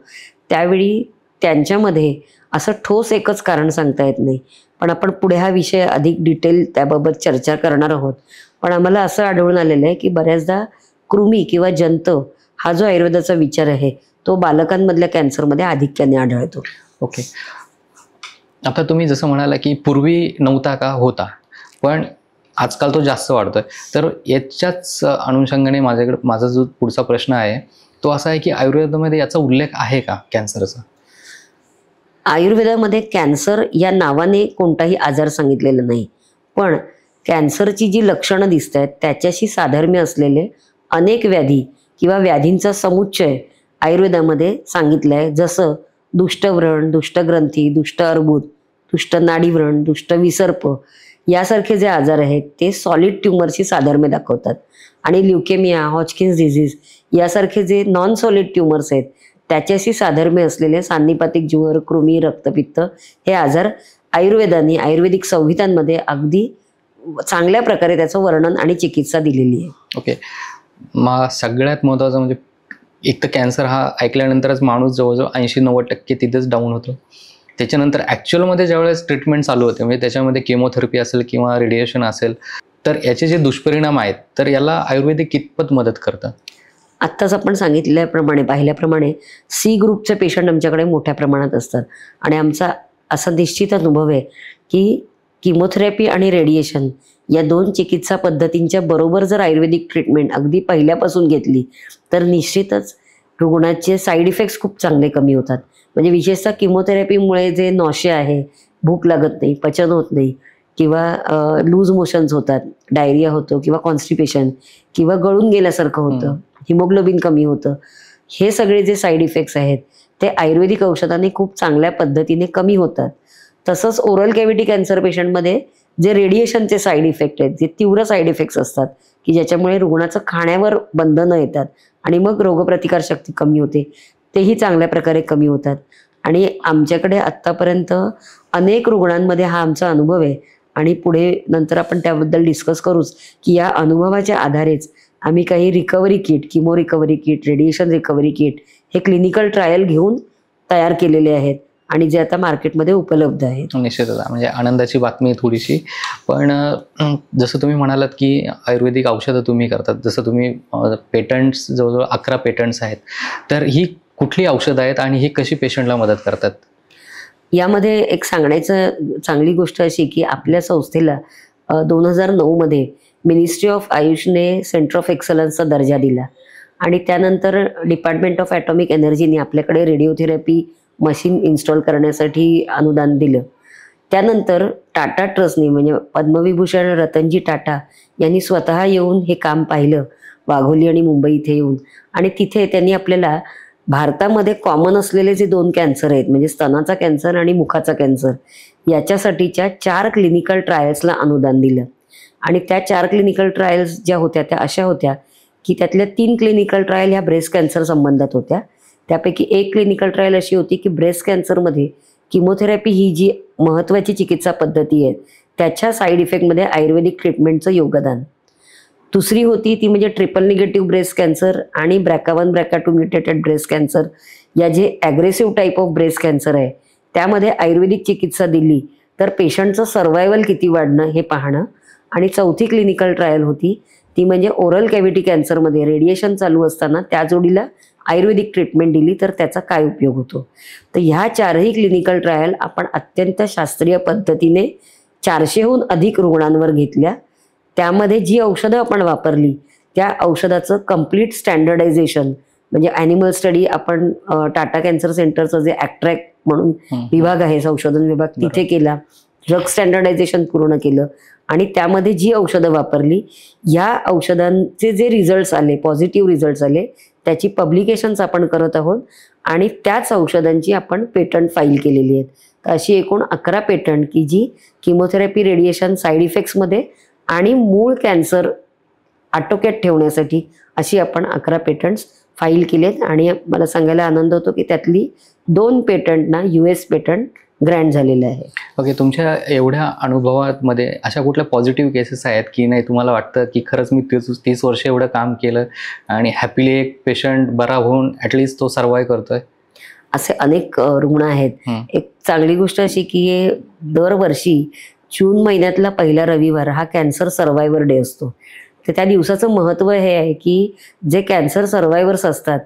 त्यावेळी त्यांच्यामध्ये असं ठोस एकच कारण सांगता येत नाही. पण आपण पुढे हा विषय अधिक डिटेल त्याबाबत चर्चा करणार आहोत. पण आम्हाला असं आढळून आलेलं आहे की बऱ्याचदा कृमी किंवा जंत हा जो आयुर्वेदाचा विचार आहे तो बालकांमधल्या कॅन्सरमध्ये आधिक्याने आढळतो. ओके. आता तुम्ही जसं म्हणाला की पूर्वी नव्हता का, होता, पण आजकाल तो जास्त वाढतोय. तर याच्याच अनुषंगाने माझा जो पुढचा प्रश्न आहे तो असा आहे की आयुर्वेदामध्ये याचा उल्लेख आहे का कॅन्सरचा? आयुर्वेदामध्ये कॅन्सर या नावाने कोणताही आजार सांगितलेला नाही. पण कॅन्सरची जी लक्षणं दिसत आहेत त्याच्याशी साधर्म्य असलेले अनेक व्याधी किंवा व्याधींचा समुच्चय आयुर्वेदामध्ये सांगितलं आहे. जसं दुष्टव्रण, दुष्टग्रंथी, दुष्ट अर्बुद, दुष्ट नाडीव्रण, दुष्ट विसर्प यासारखे जे आजार आहेत ते सॉलिड ट्युमरशी साधर्म्य दाखवतात. आणि ल्युकेमिया, हॉजकिन्स डिझीज यासारखे जे नॉन सॉलिड ट्युमर्स आहेत त्याच्याशी साधर्म्य असलेले सांधिपातिक ज्वर, कृमी, रक्तपित्त हे आजार आयुर्वेदाने आयुर्वेदिक संहितांमध्ये अगदी चांगल्या प्रकारे त्याचं वर्णन आणि चिकित्सा दिलेली आहे. ओके. मग सगळ्यात महत्त्वाचं म्हणजे एक तर कॅन्सर हा ऐकल्यानंतरच माणूस जवळजवळ 80-90% तिथेच डाऊन होतो. त्याच्यानंतर ॲक्च्युअलमध्ये ज्यावेळेस ट्रीटमेंट चालू होते म्हणजे त्याच्यामध्ये केमोथेरपी असेल किंवा रेडिएशन असेल तर याचे जे दुष्परिणाम आहेत तर याला आयुर्वेदिक कितपत मदत करतं? आत्ताच आपण सांगितल्याप्रमाणे पाहिल्याप्रमाणे सी ग्रुपचे पेशंट आमच्याकडे मोठ्या प्रमाणात असतात. आणि आमचा असा निश्चित अनुभव आहे की किमोथेरपी आणि रेडिएशन या 2 चिकित्सा पद्धतींच्या बरोबर जर आयुर्वेदिक ट्रीटमेंट अगदी पहिल्यापासून घेतली तर निश्चितच रुग्णाचे साईड इफेक्ट्स खूप चांगले कमी होतात. म्हणजे विशेषतः किमोथेरपीमुळे जे नॉशिया आहे, भूक लागत नाही, पचन होत नाही किंवा लूज मोशन्स होतात, डायरिया होतो किंवा कॉन्स्टिपेशन किंवा गळून गेल्यासारखं होतं, हिमोग्लोबिन कमी होतं, हे सगळे जे साईड इफेक्ट्स आहेत ते आयुर्वेदिक औषधाने खूप चांगल्या पद्धतीने कमी होतात. तसंच ओरल कॅव्हिटी कॅन्सर पेशंटमध्ये जे रेडिएशनचे साईड इफेक्ट आहेत, जे तीव्र साईड इफेक्ट्स असतात की ज्याच्यामुळे रुग्णाचं खाण्यावर बंधनं येतात आणि मग रोगप्रतिकार शक्ती कमी होते, तेही चांगल्या प्रकारे कमी होतात. आणि आमच्याकडे आत्तापर्यंत अनेक रुग्णांमध्ये हा आमचा अनुभव आहे. आणि पुढे नंतर आपण त्याबद्दल डिस्कस करूच की या अनुभवाच्या आधारेच आम्ही काही recovery kit, chemo recovery kit, radiation recovery kit हे क्लिनिकल ट्रायल घेऊन तयार केलेले आहेत आणि जे आता मार्केटमध्ये उपलब्ध आहेत. निश्चितच म्हणजे आनंदाची बातमी आहे थोडीशी. पण जसं तुम्ही म्हणालात की आयुर्वेदिक औषधं तुम्ही करतात, जसं तुम्ही पेटंट्स जवळजवळ 11 पेटंट्स आहेत, तर ही कुठली औषधं आहेत आणि ही कशी पेशंटला मदत करतात? यामध्ये एक सांगण्याचं चांगली गोष्ट अशी की आपल्या संस्थेला 2009 मध्ये मिनिस्ट्री ऑफ आयुषने सेंटर ऑफ एक्सलन्सचा दर्जा दिला. आणि त्यानंतर डिपार्टमेंट ऑफ ॲटॉमिक एनर्जीने आपल्याकडे रेडिओथेरपी मशीन इन्स्टॉल करण्यासाठी अनुदान दिलं. त्यानंतर टाटा ट्रस्टने म्हणजे पद्मविभूषण रतनजी टाटा यांनी स्वतः येऊन हे काम पाहिलं वाघोली आणि मुंबई इथे येऊन. आणि तिथे त्यांनी आपल्याला भारतामध्ये कॉमन असलेले जे 2 कॅन्सर आहेत म्हणजे स्तनाचा कॅन्सर आणि मुखाचा कॅन्सर याच्यासाठीच्या 4 क्लिनिकल ट्रायल्सला अनुदान दिलं. आणि त्या 4 क्लिनिकल ट्रायल्स ज्या होत्या त्या अशा होत्या की त्यातल्या 3 क्लिनिकल ट्रायल ह्या ब्रेस्ट कॅन्सर संबंधात होत्या. त्यापैकी एक क्लिनिकल ट्रायल अशी होती की ब्रेस्ट कॅन्सरमध्ये किमोथेरपी ही जी महत्त्वाची चिकित्सा पद्धती आहे त्याच्या साईड इफेक्टमध्ये आयुर्वेदिक ट्रीटमेंटचं योगदान. दुसरी होती ती म्हणजे ट्रिपल निगेटिव्ह ब्रेस्ट कॅन्सर आणि BRCA1 BRCA2 mutated breast cancer या जे aggressive type of breast cancer आहे त्यामध्ये आयुर्वेदिक चिकित्सा दिली तर पेशंटचं सर्वायवल किती वाढणं हे पाहणं. आणि चौथी क्लिनिकल ट्रायल होती ती म्हणजे ओरल कॅव्हिटी कॅन्सरमध्ये रेडिएशन चालू असताना त्या जोडीला आयुर्वेदिक ट्रीटमेंट दिली तर त्याचा काय उपयोग होतो. तर ह्या 4ही क्लिनिकल ट्रायल आपण अत्यंत शास्त्रीय पद्धतीने 400हून अधिक रुग्णांवर घेतल्या. त्यामध्ये जी औषधं आपण वापरली त्या औषधाचं कम्प्लीट स्टँडर्डायझेशन म्हणजे ॲनिमल स्टडी आपण टाटा कॅन्सर सेंटरचं जे ॲक्ट्रॅक्ट म्हणून विभाग आहे संशोधन विभाग तिथे केला. ड्रग स्टँडर्डायझेशन पूर्ण केलं आणि त्यामध्ये जी औषधं वापरली या औषधांचे जे रिझल्ट्स आले पॉझिटिव्ह रिझल्ट्स आले त्याची पब्लिकेशन्स आपण करत आहोत आणि त्याच औषधांची आपण पेटंट फाईल केलेली आहेत. तर अशी एकूण 11 पेटंट की जी किमोथेरपी रेडिएशन साईड इफेक्ट्समध्ये आणि मूळ कॅन्सर आटोक्यात ठेवण्यासाठी अशी आपण 11 पेटंट्स फाईल केलेत. आणि मला सांगायला आनंद होतो की त्यातली 2 पेटंटना US पेटंट ग्रँट झालेलं आहे. ओके. तुमच्या एवढ्या अनुभवामध्ये अशा कुठल्या पॉझिटिव्ह केसेस आहेत की नाही तुम्हाला वाटतं की खरंच मी 30 वर्ष एवढं काम केलं आणि हॅपीली एक पेशंट बरा होऊन ॲटलिस्ट तो सर्वाईव्ह करतोय? असे अनेक रुग्ण आहेत. एक चांगली गोष्ट अशी की दरवर्षी जून महिन्यातला पहिला रविवार हा कॅन्सर सर्व्हायव्हर डे असतो. तर त्या दिवसाचं महत्त्व हे आहे की जे कॅन्सर सर्व्हायव्हर्स असतात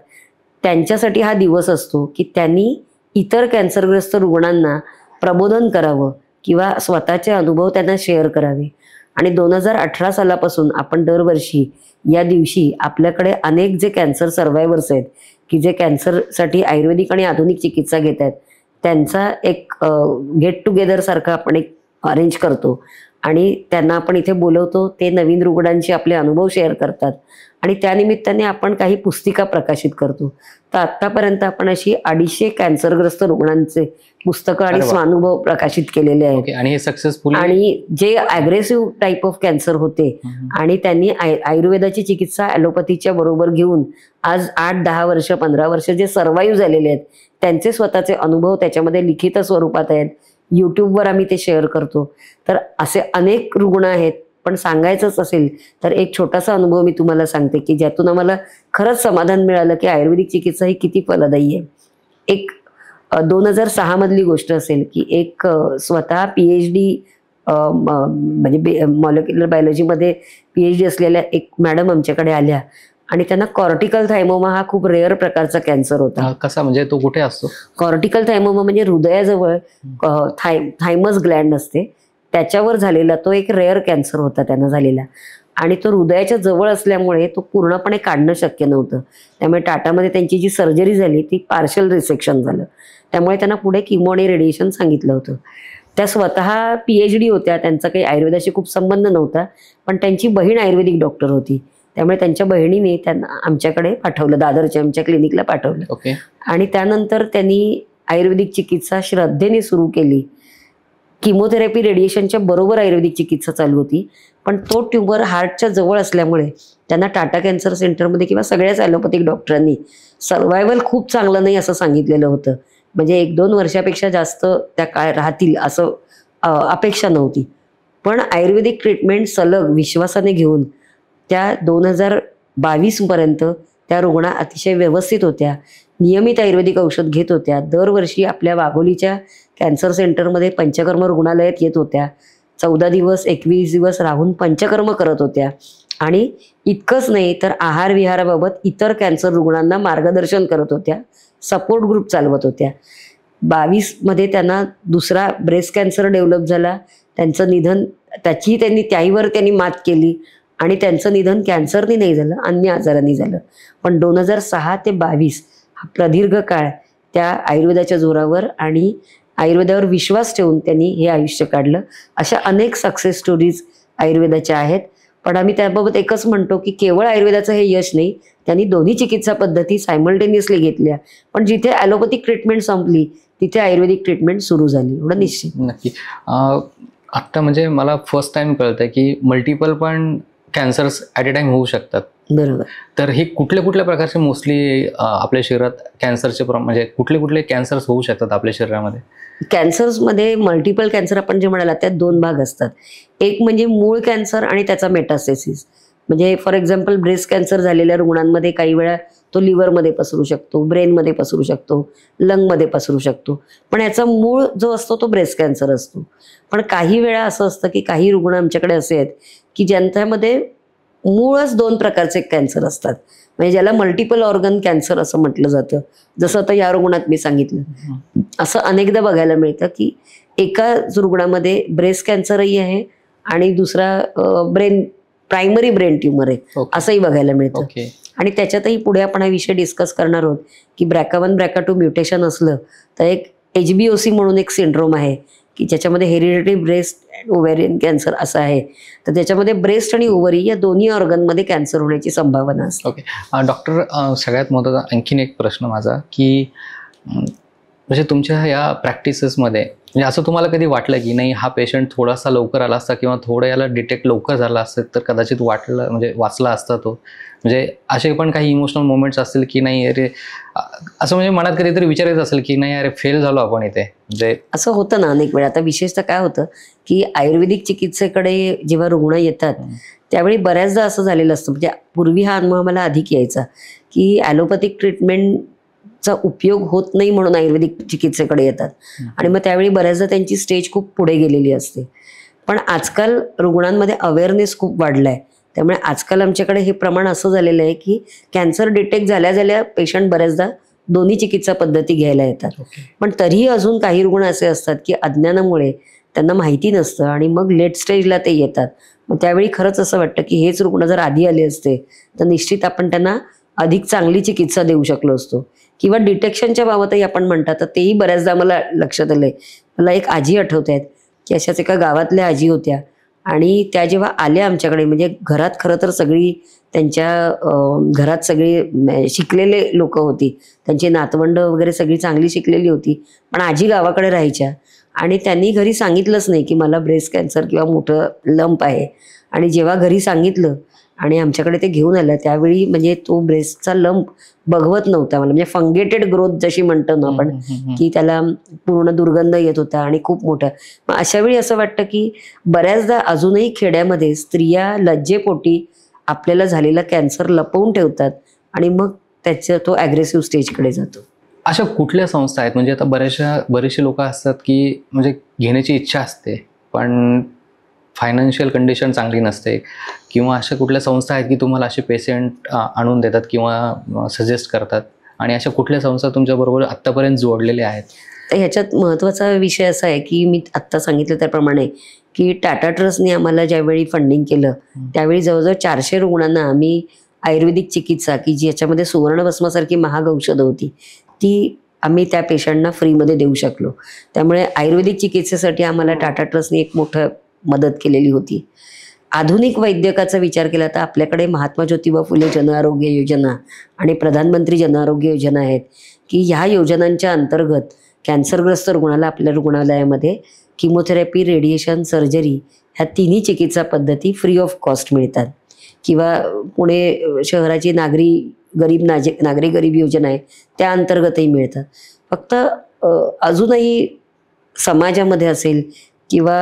त्यांच्यासाठी हा दिवस असतो की त्यांनी इतर कॅन्सरग्रस्त रुग्णांना प्रबोधन करावं किंवा स्वतःचे अनुभव त्यांना शेअर करावे. आणि 2018 सालापासून आपण दरवर्षी या दिवशी आपल्याकडे अनेक जे कॅन्सर सर्व्हायव्हर्स आहेत की जे कॅन्सरसाठी आयुर्वेदिक आणि आधुनिक चिकित्सा घेत आहेत त्यांचा एक गेट टुगेदर सारखा आपण एक अरेंज करतो आणि त्यांना आपण इथे बोलवतो. ते नवीन रुग्णांशी आपले अनुभव शेअर करतात आणि त्यानिमित्ताने आपण काही पुस्तिका प्रकाशित करतो. तर आतापर्यंत आपण अशी 250 कॅन्सरग्रस्त रुग्णांचे पुस्तकं आणि अरे वा. स्वानुभव प्रकाशित केलेले आहेत. आणि हे सक्सेसफुल आणि जे अग्रेसिव्ह टाईप ऑफ कॅन्सर होते आणि त्यांनी आयुर्वेदाची चिकित्सा ॲलोपॅथीच्या बरोबर घेऊन आज 8-10 वर्ष 15 वर्ष जे सर्व्हाइव्ह झालेले आहेत त्यांचे स्वतःचे अनुभव त्याच्यामध्ये लिखित स्वरूपात आहेत. यूट्यूबवर आम्ही ते शेअर करतो. तर असे अनेक रुग्ण आहेत. पण सांगायचंच असेल तर एक छोटासा अनुभव मी तुम्हाला सांगते की ज्यातून आम्हाला खरंच समाधान मिळालं की आयुर्वेदिक चिकित्सा ही किती फलदायी आहे. एक 2006 मधली गोष्ट असेल की एक स्वतः PhD म्हणजे मॉलिक्युलर बायोलॉजीमध्ये PhD असलेल्या एक मॅडम आमच्याकडे आल्या आणि त्यांना कॉर्टिकल थायमोमा हा खूप रेअर प्रकारचा कॅन्सर होता. कसा म्हणजे तो कुठे असतो? कॉर्टिकल थायमोमा म्हणजे हृदयाजवळ थायमस ग्लँड असते त्याच्यावर झालेला तो एक रेअर कॅन्सर होता त्यांना झालेला आणि तो हृदयाच्या जवळ असल्यामुळे तो पूर्णपणे काढणं शक्य नव्हतं. त्यामुळे टाटामध्ये त्यांची जी सर्जरी झाली ती पार्शल रिसेक्शन झालं. त्यामुळे त्यांना पुढे किमो आणि रेडिएशन सांगितलं होतं. त्या स्वतः PhD होत्या. त्यांचा काही आयुर्वेदाशी खूप संबंध नव्हता पण त्यांची बहीण आयुर्वेदिक डॉक्टर होती. त्यामुळे त्यांच्या बहिणीने त्यांना आमच्याकडे पाठवलं, दादरच्या आमच्या क्लिनिकला पाठवलं. ओके. आणि त्यानंतर त्यांनी आयुर्वेदिक चिकित्सा श्रद्धेने सुरू केली. किमोथेरपी रेडिएशनच्या बरोबर आयुर्वेदिक चिकित्सा चालू होती पण तो ट्यूमर हार्टच्या जवळ असल्यामुळे त्यांना टाटा कॅन्सर सेंटरमध्ये किंवा सगळ्याच ॲलोपॅथिक डॉक्टरांनी सर्व्हायवल खूप चांगलं नाही असं सांगितलेलं होतं. म्हणजे 1-2 वर्षापेक्षा जास्त त्या काय राहतील असं अपेक्षा नव्हती. पण आयुर्वेदिक ट्रीटमेंट सलग विश्वासाने घेऊन त्या 2022 पर्यंत त्या रुग्णा अतिशय व्यवस्थित होत्या. नियमित आयुर्वेदिक औषध घेत होत्या. दरवर्षी आपल्या वाघोलीच्या कॅन्सर सेंटरमध्ये पंचकर्म रुग्णालयात येत होत्या. 14 दिवस 21 दिवस राहून पंचकर्म करत होत्या. आणि इतकंच नाही तर आहार विहाराबाबत इतर कॅन्सर रुग्णांना मार्गदर्शन करत होत्या. सपोर्ट ग्रुप चालवत होत्या. 22 मध्ये त्यांना दुसरा ब्रेस्ट कॅन्सर डेव्हलप झाला. त्यांचं निधन त्याहीवर त्यांनी मात केली आणि त्यांचं निधन कॅन्सरनी नाही झालं, अन्य आजारांनी झालं. पण 2006 ते 22 हा प्रदीर्घ काळ त्या आयुर्वेदाच्या जोरावर आणि आयुर्वेदावर विश्वास ठेवून त्यांनी हे आयुष्य काढलं. अशा अनेक सक्सेस स्टोरीज आयुर्वेदाच्या आहेत. पण आम्ही त्याबाबत एकच म्हणतो की केवळ आयुर्वेदाचं हे यश नाही, त्यांनी दोन्ही चिकित्सा पद्धती सायमल्टेनियसली घेतल्या. पण जिथे ॲलोपॅथिक ट्रीटमेंट संपली तिथे आयुर्वेदिक ट्रीटमेंट सुरू झाली. एवढं निश्चित. नक्की. आत्ता म्हणजे मला फर्स्ट टाइम कळतंय की मल्टिपल पण कॅन्सर्स ॲट अ टाइम होऊ शकतात. बरोबर. तर हे कुठल्या प्रकारचे मोस्टली आपल्या शरीरात कॅन्सरचे म्हणजे कुठले कॅन्सर्स होऊ शकतात आपल्या शरीरामध्ये? कॅन्सर्समध्ये मल्टिपल कॅन्सर आपण जे म्हणाला त्यात 2 भाग असतात. एक म्हणजे मूळ कॅन्सर आणि त्याचा मेटास्टेसिस. म्हणजे फॉर एक्झाम्पल ब्रेस्ट कॅन्सर झालेल्या रुग्णांमध्ये काही वेळा तो लिव्हरमध्ये पसरू शकतो, ब्रेनमध्ये पसरू शकतो, लंगमध्ये पसरू शकतो. पण याचा मूळ जो असतो तो ब्रेस्ट कॅन्सर असतो. पण काही वेळा असं असतं की काही रुग्ण आमच्याकडे असे आहेत की ज्यांच्यामध्ये मूळच 2 प्रकारचे कॅन्सर असतात. म्हणजे ज्याला मल्टिपल ऑर्गन कॅन्सर असं म्हटलं जातं. जसं आता या रुग्णात मी सांगितलं. असं अनेकदा बघायला मिळतं की एका रुग्णामध्ये ब्रेस्ट कॅन्सरही आहे आणि दुसरा प्रायमरी ब्रेन ट्यूमर आहे असंही बघायला मिळतं. ओके. आणि त्याच्यातही पुढे आपण हा विषय डिस्कस करणार आहोत की BRCA1 BRCA2 म्युटेशन असलं तर एक HBOC म्हणून एक सिंड्रोम आहे की ज्याच्यामध्ये hereditary breast and ovarian cancer असं आहे. तर त्याच्यामध्ये ब्रेस्ट आणि ओव्हरी या दोन्ही ऑर्गनमध्ये कॅन्सर होण्याची संभावना असते. ओके. डॉक्टर, सगळ्यात महत्त्वाचा आणखीन एक प्रश्न माझा की म्हणजे तुमच्या या प्रॅक्टिसेसमध्ये म्हणजे असं तुम्हाला कधी वाटलं की नाही हा पेशंट थोडासा लवकर आला असता किंवा थोडं याला डिटेक्ट लवकर झाला असतं तर कदाचित वाचला असता तो? म्हणजे असे पण काही इमोशनल मोमेंट्स असतील की नाही अरे असं म्हणजे मनात कधीतरी विचार येत असेल की नाही अरे फेल झालो आपण इथे? म्हणजे असं होतं ना अनेक वेळा. आता विशेषतः काय होतं की आयुर्वेदिक चिकित्सेकडे जेव्हा रुग्ण येतात त्यावेळी बऱ्याचदा असं झालेलं असतं. म्हणजे पूर्वी हा अनुभव मला अधिक यायचा की ॲलोपॅथिक ट्रीटमेंट चा उपयोग होत नाही म्हणून आयुर्वेदिक चिकित्सेकडे येतात आणि मग त्यावेळी बऱ्याचदा त्यांची स्टेज खूप पुढे गेलेली असते. पण आजकाल रुग्णांमध्ये अवेअरनेस खूप वाढलाय, त्यामुळे आजकाल आमच्याकडे हे प्रमाण असं झालेलं आहे की कॅन्सर डिटेक्ट झाल्या झाल्या पेशंट बऱ्याचदा दोन्ही चिकित्सा पद्धती घ्यायला येतात. पण तरीही अजून काही रुग्ण असे असतात की अज्ञानामुळे त्यांना माहिती नसतं आणि मग लेट स्टेजला ते येतात. मग त्यावेळी खरंच असं वाटतं की हेच रुग्ण जर आधी आले असते तर निश्चित आपण त्यांना अधिक चांगली चिकित्सा देऊ शकलो असतो. किंवा डिटेक्शनच्या बाबतही आपण म्हणतात तर तेही बऱ्याचदा मला लक्षात आलंय. मला एक आजी आठवत आहेत की अशाच एका गावातल्या आजी होत्या आणि त्या जेव्हा आल्या आमच्याकडे, म्हणजे घरात खरं तर सगळी त्यांच्या घरात सगळी शिकलेले लोक होती, त्यांची नातवंड वगैरे सगळी चांगली शिकलेली होती, पण आजी गावाकडे राहायच्या आणि त्यांनी घरी सांगितलंच नाही की मला ब्रेस्ट कॅन्सर किंवा मोठं लंप आहे. आणि जेव्हा घरी सांगितलं आणि आमच्याकडे ते घेऊन आलं त्यावेळी म्हणजे तो ब्रेस्टचा लंप बघवत नव्हता मला, म्हणजे फंगेटेड ग्रोथ जशी म्हणतो ना आपण की त्याला पूर्ण दुर्गंध येत होता आणि खूप मोठा. मग अशा वेळी असं वाटतं की बऱ्याचदा अजूनही खेड्यामध्ये स्त्रिया लज्जेपोटी आपल्याला झालेला कॅन्सर लपवून ठेवतात आणि मग त्याचा तो ॲग्रेसिव्ह स्टेजकडे जातो. अशा कुठल्या संस्था आहेत, म्हणजे आता बरेचसे लोक असतात की म्हणजे घेण्याची इच्छा असते पण फायनान्शियल कंडिशन चांगली नसते, किंवा अशा कुठल्या संस्था आहेत की तुम्हाला असे पेशंट आणून देतात किंवा सजेस्ट करतात, आणि अशा कुठल्या संस्था तुमच्याबरोबर आत्तापर्यंत जोडलेल्या आहेत? तर ह्याच्यात महत्त्वाचा विषय असा आहे की मी आत्ता सांगितलं त्याप्रमाणे की टाटा ट्रस्टने आम्हाला ज्यावेळी फंडिंग केलं त्यावेळी जवळजवळ 400 रुग्णांना आम्ही आयुर्वेदिक चिकित्सा की जी याच्यामध्ये सुवर्णभस्मासारखी महाग औषधं होती ती आम्ही त्या पेशंटना फ्रीमध्ये देऊ शकलो. त्यामुळे आयुर्वेदिक चिकित्सेसाठी आम्हाला टाटा ट्रस्टने एक मोठं मदत केलेली होती. आधुनिक वैद्यकाचा विचार केला तर आपल्याकडे महात्मा ज्योतिबा फुले जन आरोग्य योजना आणि प्रधानमंत्री जन आरोग्य योजना आहेत की ह्या योजनांच्या अंतर्गत कॅन्सरग्रस्त रुग्णाला आपल्या रुग्णालयामध्ये किमोथेरपी, रेडिएशन, सर्जरी ह्या तिन्ही चिकित्सा पद्धती फ्री ऑफ कॉस्ट मिळतात. किंवा पुणे शहराची नागरी गरीब योजना आहे त्या अंतर्गतही मिळतात. फक्त अजूनही समाजामध्ये असेल किंवा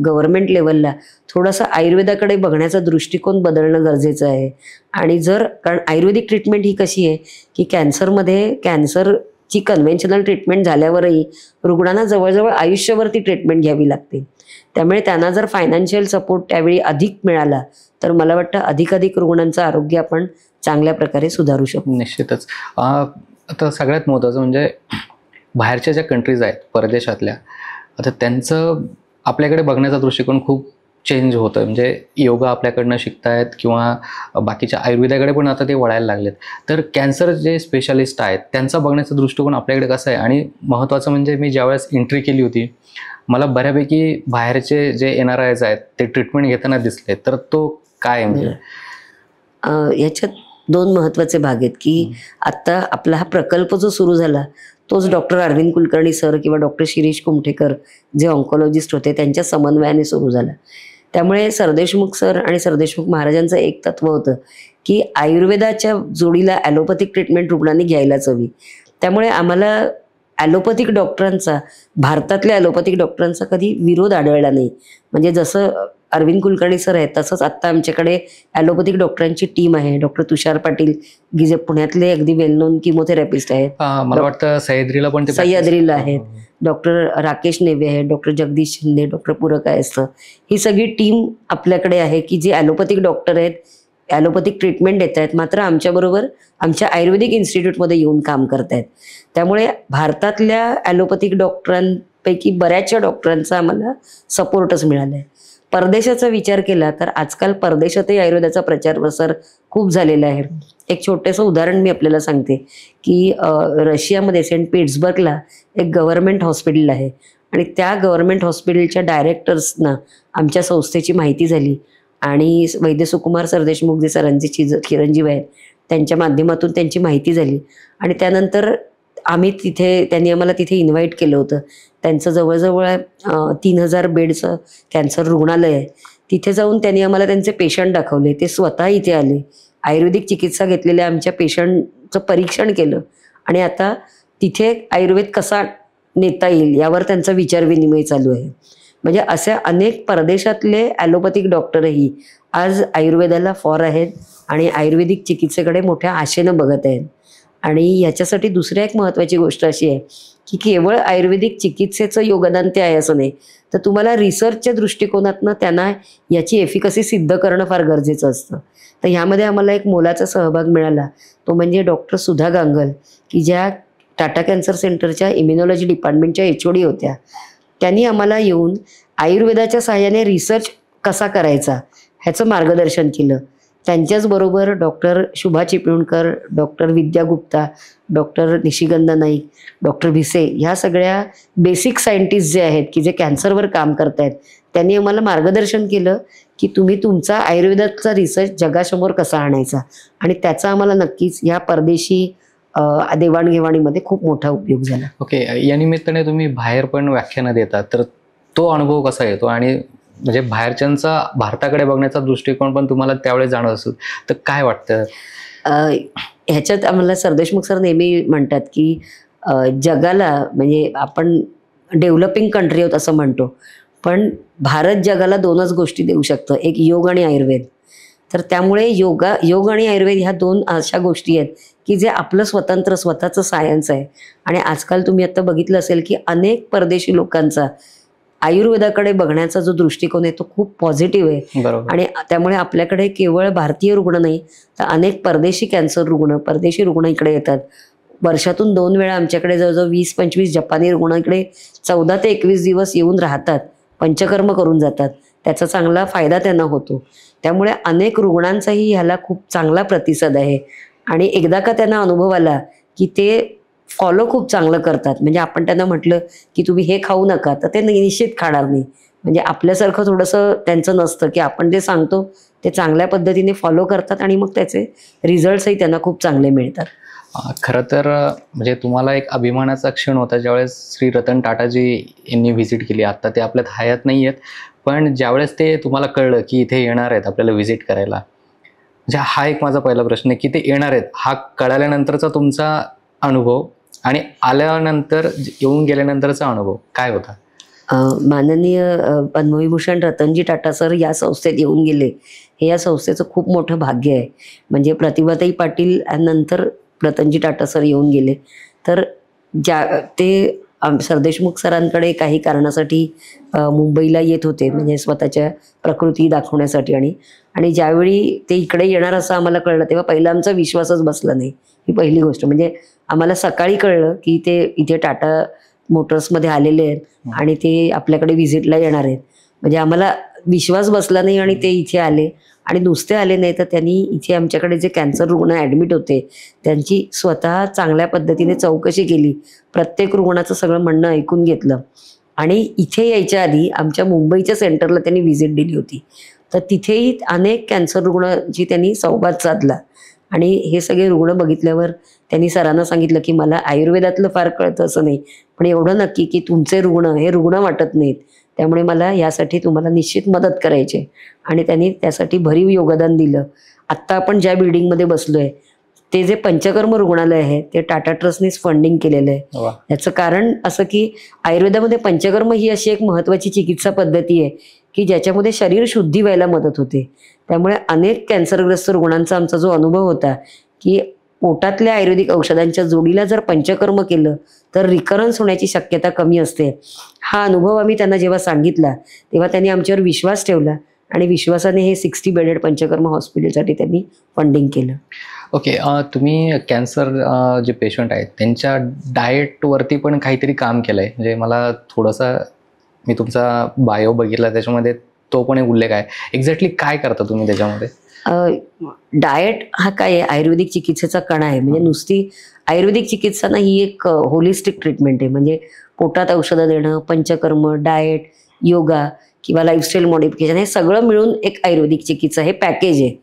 गव्हर्नमेंट लेवलला थोडासा आयुर्वेदाकडे बघण्याचा दृष्टिकोन बदलणं गरजेचं आहे. आणि कारण आयुर्वेदिक ट्रीटमेंट ही कशी आहे की कॅन्सरची कन्व्हेन्शनल ट्रीटमेंट झाल्यावरही रुग्णांना जवळजवळ आयुष्यभर ती ट्रीटमेंट घ्यावी लागते. त्यामुळे त्यांना जर फायनान्शियल सपोर्ट त्यावेळी अधिक मिळाला तर मला वाटतं अधिकाधिक रुग्णांचं आरोग्य आपण चांगल्या प्रकारे सुधारू शकतो. निश्चितच. आता सगळ्यात महत्त्वाचं म्हणजे बाहेरच्या ज्या कंट्रीज आहेत परदेशातल्या, आता त्यांचं आपल्याकडे बघण्याचा दृष्टिकोन खूप चेंज होतं. म्हणजे योगा आपल्याकडनं शिकतायत किंवा बाकीच्या आयुर्वेदाकडे पण आता ते वळायला लागलेत. तर कॅन्सर जे स्पेशालिस्ट आहेत त्यांचा बघण्याचा दृष्टिकोन आपल्याकडे कसा आहे? आणि महत्त्वाचं म्हणजे मी ज्यावेळेस एंट्री केली होती मला बऱ्यापैकी बाहेरचे जे NRIs आहेत ते ट्रीटमेंट घेताना दिसले, तर तो काय म्हणजे? याच्यात 2 महत्त्वाचे भाग आहेत की आत्ता आपला हा प्रकल्प जो सुरू झाला तोच डॉक्टर अरविंद कुलकर्णी सर किंवा डॉक्टर शिरीष कुमठेकर जे ऑन्कॉलॉजिस्ट होते त्यांच्या समन्वयाने सुरू झाला. त्यामुळे सरदेशमुख सर आणि सरदेशमुख महाराजांचं एक तत्व होतं की आयुर्वेदाच्या जोडीला ॲलोपॅथिक ट्रीटमेंट रुग्णांनी घ्यायलाच हवी. त्यामुळे आम्हाला ॲलोपॅथिक डॉक्टरांचा, भारतातल्या ॲलोपॅथिक डॉक्टरांचा कधी विरोध आढळला नाही. म्हणजे जसं अरविंद कुलकर्णी सर आहेत तसंच आत्ता आमच्याकडे ॲलोपॅथिक डॉक्टरांची टीम आहे. डॉक्टर तुषार पाटील की जे पुण्यातले अगदी वेल नोन किमोथेरपिस्ट आहेत. मला वाटतं सह्याद्रीला आहेत. डॉक्टर राकेश नेवे आहेत, डॉक्टर जगदीश शिंदे, डॉक्टर पूरक आयस्थ, ही सगळी टीम आपल्याकडे आहे की जे ॲलोपॅथिक डॉक्टर आहेत, ॲलोपॅथिक ट्रीटमेंट देत आहेत, मात्र आमच्याबरोबर आमच्या आयुर्वेदिक इन्स्टिट्यूटमध्ये येऊन काम करत आहेत. त्यामुळे भारतातल्या ॲलोपॅथिक डॉक्टरांपैकी बऱ्याचशा डॉक्टरांचा आम्हाला सपोर्टच मिळाला आहे. परदेशाचा विचार केला तर आजकाल परदेशातही आयुर्वेदाचा प्रचार प्रसार खूप झालेला आहे. एक छोटंसं उदाहरण मी आपल्याला सांगते की रशियामध्ये सेंट पीट्सबर्गला एक गव्हर्नमेंट हॉस्पिटल आहे आणि त्या गव्हर्नमेंट हॉस्पिटलच्या डायरेक्टर्सना आमच्या संस्थेची माहिती झाली आणि वैद्य सुकुमार सरदेशमुख जे सरांचे चिरंजीव आहेत त्यांच्या माध्यमातून त्यांची माहिती झाली आणि त्यानंतर त्यांनी आम्हाला तिथे इन्व्हाइट केलं होतं. त्यांचं जवळजवळ 3000 बेडचं कॅन्सर रुग्णालय आहे. तिथे जाऊन त्यांनी आम्हाला त्यांचे पेशंट दाखवले. ते स्वतः इथे आले, आयुर्वेदिक चिकित्सा घेतलेल्या आमच्या पेशंटचं परीक्षण केलं आणि आता तिथे आयुर्वेद कसा नेता येईल यावर त्यांचा विचारविनिमय चालू आहे. म्हणजे अशा अनेक परदेशातले ॲलोपॅथिक डॉक्टरही आज आयुर्वेदाला फॉर आहेत आणि आयुर्वेदिक चिकित्सेकडे मोठ्या आशेनं बघत आहेत. आणि याच्यासाठी दुसरी एक महत्त्वाची गोष्ट अशी आहे की केवळ आयुर्वेदिक चिकित्सेचं योगदान ते आहे असं नाही, तर तुम्हाला रिसर्चच्या दृष्टिकोनातनं त्यांना याची एफिकसी सिद्ध करणं फार गरजेचं असतं. तर ह्यामध्ये आम्हाला एक मोलाचा सहभाग मिळाला, तो म्हणजे डॉक्टर सुधा गांगल, की ज्या टाटा कॅन्सर सेंटरच्या इम्युनॉलॉजी डिपार्टमेंटच्या HOD होत्या. त्यांनी आम्हाला येऊन आयुर्वेदाच्या सहाय्याने रिसर्च कसा करायचा ह्याचं मार्गदर्शन केलं. त्यांच्याचबरोबर डॉक्टर शुभा चिपळूणकर, डॉक्टर विद्या गुप्ता, डॉक्टर निशिगंधा नाईक, डॉक्टर भिसे ह्या सगळ्या बेसिक सायंटिस्ट जे आहेत की जे कॅन्सरवर काम करतायत, त्यांनी आम्हाला मार्गदर्शन केलं की तुम्ही तुमचा आयुर्वेदाचा रिसर्च जगासमोर कसा आणायचा, आणि त्याचा आम्हाला नक्कीच या परदेशी देवाणघेवाणीमध्ये खूप मोठा उपयोग झाला. ओके, या निमित्ताने तुम्ही बाहेर पण व्याख्यानं देतात, तर तो अनुभव कसा येतो आणि म्हणजे बाहेरच्यांचा भारताकडे बघण्याचा दृष्टिकोन पण तुम्हाला त्यावेळेस जाणवत असेल, तर काय वाटतं? ह्याच्यात आम्हाला सरदेशमुख सर नेहमी म्हणतात की जगाला म्हणजे आपण डेव्हलपिंग कंट्री आहोत असं म्हणतो, पण भारत जगाला 2च गोष्टी देऊ शकतं, एक योग आणि आयुर्वेद. तर त्यामुळे योग आणि आयुर्वेद ह्या 2 अशा गोष्टी आहेत की जे आपलं स्वतःचं सायन्स आहे. आणि आजकाल तुम्ही आता बघितलं असेल की अनेक परदेशी लोकांचा आयुर्वेदाकडे बघण्याचा जो दृष्टिकोन आहे तो खूप पॉझिटिव्ह आहे. बरोबर. आणि त्यामुळे आपल्याकडे केवळ भारतीय रुग्ण नाही, तर अनेक परदेशी कॅन्सर रुग्ण, परदेशी रुग्ण इकडे येतात. वर्षातून 2 वेळा आमच्याकडे जवळजवळ 20-25 जपानी रुग्ण इकडे 14 ते 21 दिवस येऊन राहतात, पंचकर्म करून जातात. त्याचा चांगला फायदा त्यांना होतो. त्यामुळे अनेक रुग्णांचाही ह्याला खूप चांगला प्रतिसाद आहे. आणि एकदा का त्यांना अनुभव आला की ते फॉलो खूप चांगलं करतात. म्हणजे आपण त्यांना म्हटलं की तुम्ही हे खाऊ नका, तर ते निश्चित खाणार नाही. म्हणजे आपल्यासारखं थोडंसं त्यांचं नसतं की आपण जे सांगतो ते चांगल्या पद्धतीने फॉलो करतात आणि मग त्याचे रिझल्ट्सही त्यांना खूप चांगले मिळतात. खरं तर म्हणजे तुम्हाला एक अभिमानाचा क्षण होता ज्यावेळेस श्री रतन टाटाजी यांनी व्हिजिट केली. आता ते आपल्यात हयात नाही आहेत, पण ज्यावेळेस ते तुम्हाला कळलं की इथे येणार आहेत आपल्याला व्हिजिट करायला, म्हणजे हा एक माझा पहिला प्रश्न आहे की ते येणार आहेत, हा कळाल्यानंतरचा तुमचा अनुभव आणि आल्यानंतर येऊन गेल्यानंतरचा अनुभव काय होता? माननीय पद्मविभूषण रतनजी टाटा सर या संस्थेत येऊन गेले, हे या संस्थेचं खूप मोठं भाग्य आहे. म्हणजे प्रतिभाताई पाटील नंतर रतनजी टाटा सर येऊन गेले. तर ते सरदेशमुख सरांकडे काही कारणासाठी मुंबईला येत होते, म्हणजे स्वतःच्या प्रकृती दाखवण्यासाठी. आणि ज्यावेळी ते इकडे येणार असं आम्हाला कळलं तेव्हा पहिला आमचा विश्वासच बसला नाही. ही पहिली गोष्ट. म्हणजे आम्हाला सकाळी कळलं की ते इथे टाटा मोटर्समध्ये आलेले आहेत आणि ते आपल्याकडे व्हिजिटला येणार आहेत. म्हणजे आम्हाला विश्वास बसला नाही आणि ते इथे आले. आणि नुसते आले नाही, तर त्यांनी इथे आमच्याकडे जे कॅन्सर रुग्ण ॲडमिट होते त्यांची स्वतः चांगल्या पद्धतीने चौकशी केली. प्रत्येक रुग्णाचं सगळं म्हणणं ऐकून घेतलं. आणि इथे यायच्या आधी आमच्या मुंबईच्या सेंटरला त्यांनी व्हिजिट दिली होती. तर तिथेही अनेक कॅन्सर रुग्णांची त्यांनी संवाद साधला. आणि हे सगळे रुग्ण बघितल्यावर त्यांनी सरांना सांगितलं की मला आयुर्वेदातलं फार कळतं असं नाही, पण एवढं नक्की की तुमचे रुग्ण हे रुग्ण वाटत नाहीत, त्यामुळे मला यासाठी तुम्हाला निश्चित मदत करायची आहे. आणि त्यांनी त्यासाठी भरीव योगदान दिलं. आत्ता आपण ज्या बिल्डिंगमध्ये बसलोय ते जे पंचकर्म रुग्णालय आहे ते टाटा ट्रस्टनीच फंडिंग केलेलं आहे. याचं कारण असं की आयुर्वेदामध्ये पंचकर्म ही अशी एक महत्त्वाची चिकित्सा पद्धती आहे की ज्याच्यामध्ये शरीर शुद्धी व्हायला मदत होते. त्यामुळे अनेक कॅन्सरग्रस्त रुग्णांचा आमचा जो अनुभव होता की पोटातल्या आयुर्वेदिक औषधांच्या जोडीला जर पंचकर्म केलं तर रिकरन्स होण्याची शक्यता कमी असते. हा अनुभव आम्ही त्यांना जेव्हा सांगितला तेव्हा त्यांनी आमच्यावर विश्वास ठेवला आणि विश्वासाने हे 60 बेडेड पंचकर्म हॉस्पिटलसाठी त्यांनी फंडिंग केलं. ओके, तुम्ही कॅन्सर जे पेशंट आहेत त्यांच्या डाएटवरती पण काहीतरी काम केलं आहे. म्हणजे मला थोडंसं मी तुमचा बायो बघितला त्याच्यामध्ये तो पण एक उल्लेख आहे. एक्झॅक्टली काय करता तुम्ही त्याच्यामध्ये? डाएट हा काय आहे, आयुर्वेदिक चिकित्सेचा कणा आहे. म्हणजे नुसती आयुर्वेदिक चिकित्सा ना, ही एक होलिस्टिक ट्रीटमेंट आहे. म्हणजे पोटात औषधं देणं, पंचकर्म, डाएट, योगा किंवा लाईफस्टाईल मॉडिफिकेशन हे सगळं मिळून एक आयुर्वेदिक चिकित्सा हे पॅकेज आहे.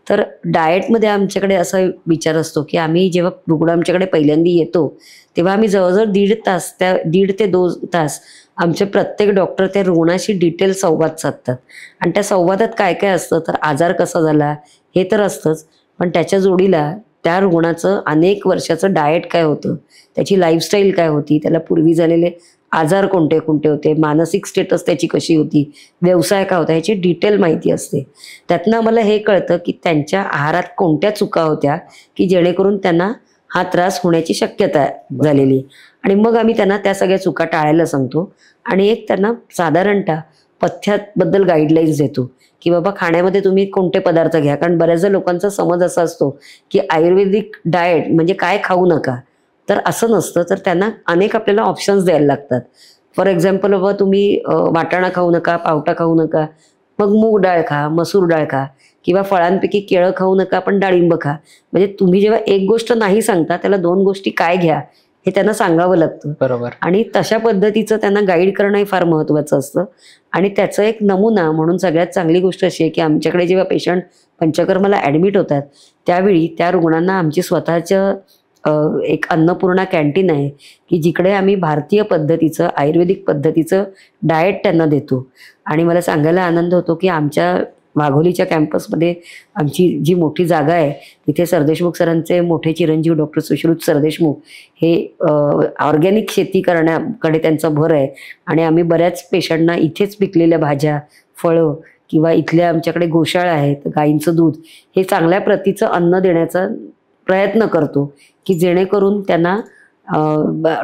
तर डाएटमध्ये आमच्याकडे असा विचार असतो की आम्ही जेव्हा रुग्ण आमच्याकडे पहिल्यांदा येतो तेव्हा आम्ही जवळजवळ 1.5 ते 2 तास आमचे प्रत्येक डॉक्टर त्या रुग्णाशी डिटेल संवाद साधतात. आणि त्या संवादात काय काय असतं तर आजार कसा झाला हे तर असतंच, पण त्याच्या जोडीला त्या रुग्णाचं अनेक वर्षाचं डाएट काय होतं, त्याची लाईफस्टाईल काय होती, त्याला पूर्वी झालेले आजार कोणते कोणते होते, मानसिक स्टेटस त्याची कशी होती, व्यवसाय काय होता, ह्याची डिटेल माहिती असते. त्यातनं आम्हाला हे कळतं की त्यांच्या आहारात कोणत्या चुका होत्या की जेणेकरून त्यांना हा त्रास होण्याची शक्यता झालेली आहे. आणि मग आम्ही त्यांना त्या सगळ्या चुका टाळायला सांगतो आणि एक त्यांना साधारणतः पथ्याबद्दल गाईडलाईन्स देतो की बाबा खाण्यामध्ये तुम्ही कोणते पदार्थ घ्या. कारण बऱ्याचदा लोकांचा समज असा असतो की आयुर्वेदिक डाएट म्हणजे काय खाऊ नका, तर असं नसतं. तर त्यांना अनेक आपल्याला ऑप्शन्स द्यायला लागतात. फॉर एक्झाम्पल बाबा तुम्ही वाटाणा खाऊ नका, पावटा खाऊ नका, मग मूग डाळ खा, मसूर डाळ खा, किंवा फळांपैकी केळं खाऊ नका पण डाळिंब खा. म्हणजे तुम्ही जेव्हा एक गोष्ट नाही सांगता त्याला दोन गोष्टी काय घ्या हे त्यांना सांगावं लागतं. बरोबर. आणि तशा पद्धतीचं त्यांना गाईड करणंही फार महत्त्वाचं असतं. आणि त्याचा एक नमुना म्हणून सगळ्यात चांगली गोष्ट अशी आहे की आमच्याकडे जेव्हा पेशंट पंचकर्माला ॲडमिट होतात त्यावेळी त्या रुग्णांना आमची स्वतःचं एक अन्नपूर्णा कॅन्टीन आहे की जिकडे आम्ही भारतीय पद्धतीचं आयुर्वेदिक पद्धतीचं डाएट त्यांना देतो. आणि मला सांगायला आनंद होतो की आमच्या वाघोलीच्या कॅम्पसमध्ये आमची जी मोठी जागा आहे तिथे सरदेशमुख सरांचे मोठे चिरंजीव डॉक्टर सुश्रुत सरदेशमुख हे ऑर्गॅनिक शेती करण्याकडे त्यांचा भर आहे. आणि आम्ही बऱ्याच पेशंटना इथेच पिकलेल्या भाज्या, फळं किंवा इथल्या आमच्याकडे गोशाळा आहेत, गाईंचं दूध हे चांगल्या प्रतीचं अन्न देण्याचा प्रयत्न करतो की जेणेकरून त्यांना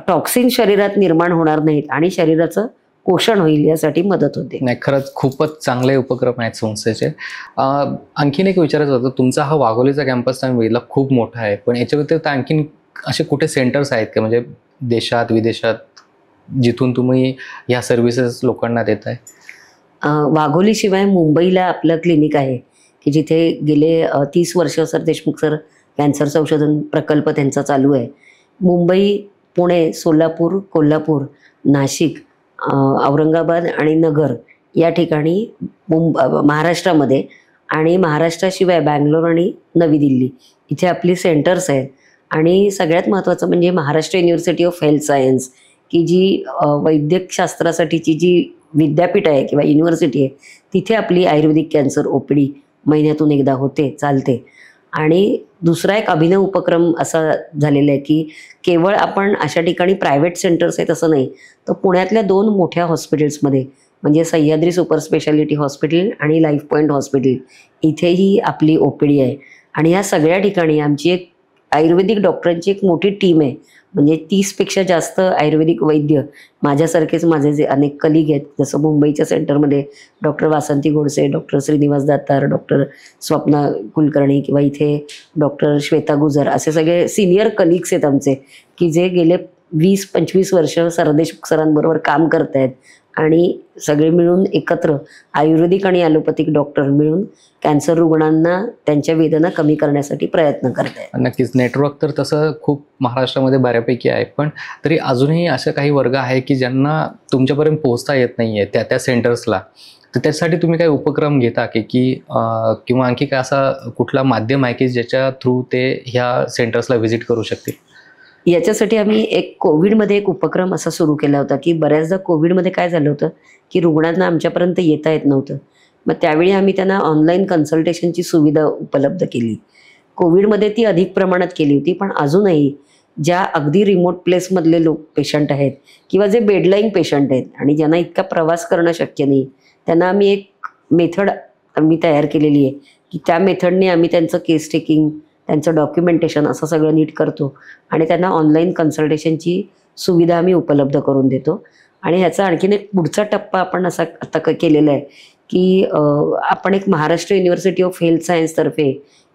टॉक्सिन शरीरात निर्माण होणार नाहीत आणि शरीराचं पोषण होईल यासाठी मदत होते. नाही, खरंच खूपच चांगले उपक्रम आहेत संस्थेचे. आणखीन एक विचारायचं होतं, तुमचा हा वाघोलीचा कॅम्पस आम्ही बघितला खूप मोठा आहे, पण याच्या व्यतिरिक्त आणखीन असे कुठे सेंटर्स आहेत का म्हणजे देशात विदेशात जिथून तुम्ही ह्या सर्व्हिसेस लोकांना देताय? वाघोलीशिवाय मुंबईला आपलं क्लिनिक आहे की जिथे गेले 30 वर्ष सर देशमुख सर कॅन्सर संशोधन प्रकल्प त्यांचा चालू आहे. मुंबई, पुणे, सोलापूर, कोल्हापूर, नाशिक, औरंगाबाद आणि नगर या ठिकाणी महाराष्ट्रामध्ये आणि महाराष्ट्राशिवाय बँगलोर आणि नवी दिल्ली इथे आपली सेंटर्स आहेत. आणि सगळ्यात महत्त्वाचं म्हणजे Maharashtra university of health science की जी वैद्यकशास्त्रासाठीची जी विद्यापीठ आहे किंवा युनिव्हर्सिटी आहे तिथे आपली आयुर्वेदिक कॅन्सर OPD महिन्यातून एकदा होते, चालते. आणि दुसरा एक अभिनव उपक्रम असा झालेला आहे की केवळ आपण अशा ठिकाणी प्रायव्हेट सेंटर्स आहेत असं नाही, तर पुण्यातल्या 2 मोठ्या हॉस्पिटल्समध्ये म्हणजे सह्याद्री सुपर स्पेशालिटी हॉस्पिटल आणि लाईफ पॉईंट हॉस्पिटल इथेही आपली OPD आहे. आणि या सगळ्या ठिकाणी आमची एक आयुर्वेदिक डॉक्टरांची एक मोठी टीम आहे. म्हणजे 30पेक्षा जास्त आयुर्वेदिक वैद्य माझ्यासारखेच माझे जे अनेक कलिग आहेत, जसं मुंबईच्या सेंटरमध्ये डॉक्टर वासंती गोडसे, डॉक्टर श्रीनिवास दातार, डॉक्टर स्वप्ना कुलकर्णी किंवा इथे डॉक्टर श्वेता गुजर असे सगळे सिनियर कलिग्स आहेत आमचे की जे गेले 20-25 वर्ष सरदेशमुख सरांबरोबर काम करत आहेत. आणि सगळे मिळून एकत्र आयुर्वेदिक आणि ॲलोपॅथिक डॉक्टर मिळून कॅन्सर रुग्णांना त्यांच्या वेदना कमी करण्यासाठी प्रयत्न करत आहेत. नक्कीच. नेटवर्क तर तसं खूप महाराष्ट्रामध्ये बऱ्यापैकी आहे, पण तरी अजूनही असे काही वर्ग आहे की ज्यांना तुमच्यापर्यंत पोहोचता येत नाही आहे त्या सेंटर्सला, तर त्यासाठी तुम्ही काही उपक्रम घेता की किंवा आणखी काय असा कुठला माध्यम आहे की ज्याच्या थ्रू ते ह्या सेंटर्सला व्हिजिट करू शकतील? याच्यासाठी आम्ही कोविडमध्ये एक उपक्रम असा सुरू केला होता की बऱ्याचदा कोविडमध्ये काय झालं होतं की रुग्णांना आमच्यापर्यंत येता येत नव्हतं. मग त्यावेळी आम्ही त्यांना ऑनलाईन कन्सल्टेशनची सुविधा उपलब्ध केली. कोविडमध्ये ती अधिक प्रमाणात केली होती, पण अजूनही ज्या अगदी रिमोट प्लेसमधले पेशंट आहेत किंवा जे बेडलाईन पेशंट आहेत आणि ज्यांना इतका प्रवास करणं शक्य नाही, त्यांना आम्ही एक मेथड तयार केलेली आहे की त्या मेथडने आम्ही त्यांचं केस टेकिंग, त्यांचं डॉक्युमेंटेशन असं सगळं नीट करतो आणि त्यांना ऑनलाईन कन्सल्टेशनची सुविधा आम्ही उपलब्ध करून देतो. आणि ह्याचा आणखीन एक पुढचा टप्पा आपण असा आता केलेला आहे की आपण एक महाराष्ट्र युनिव्हर्सिटी ऑफ हेल्थ सायन्सतर्फे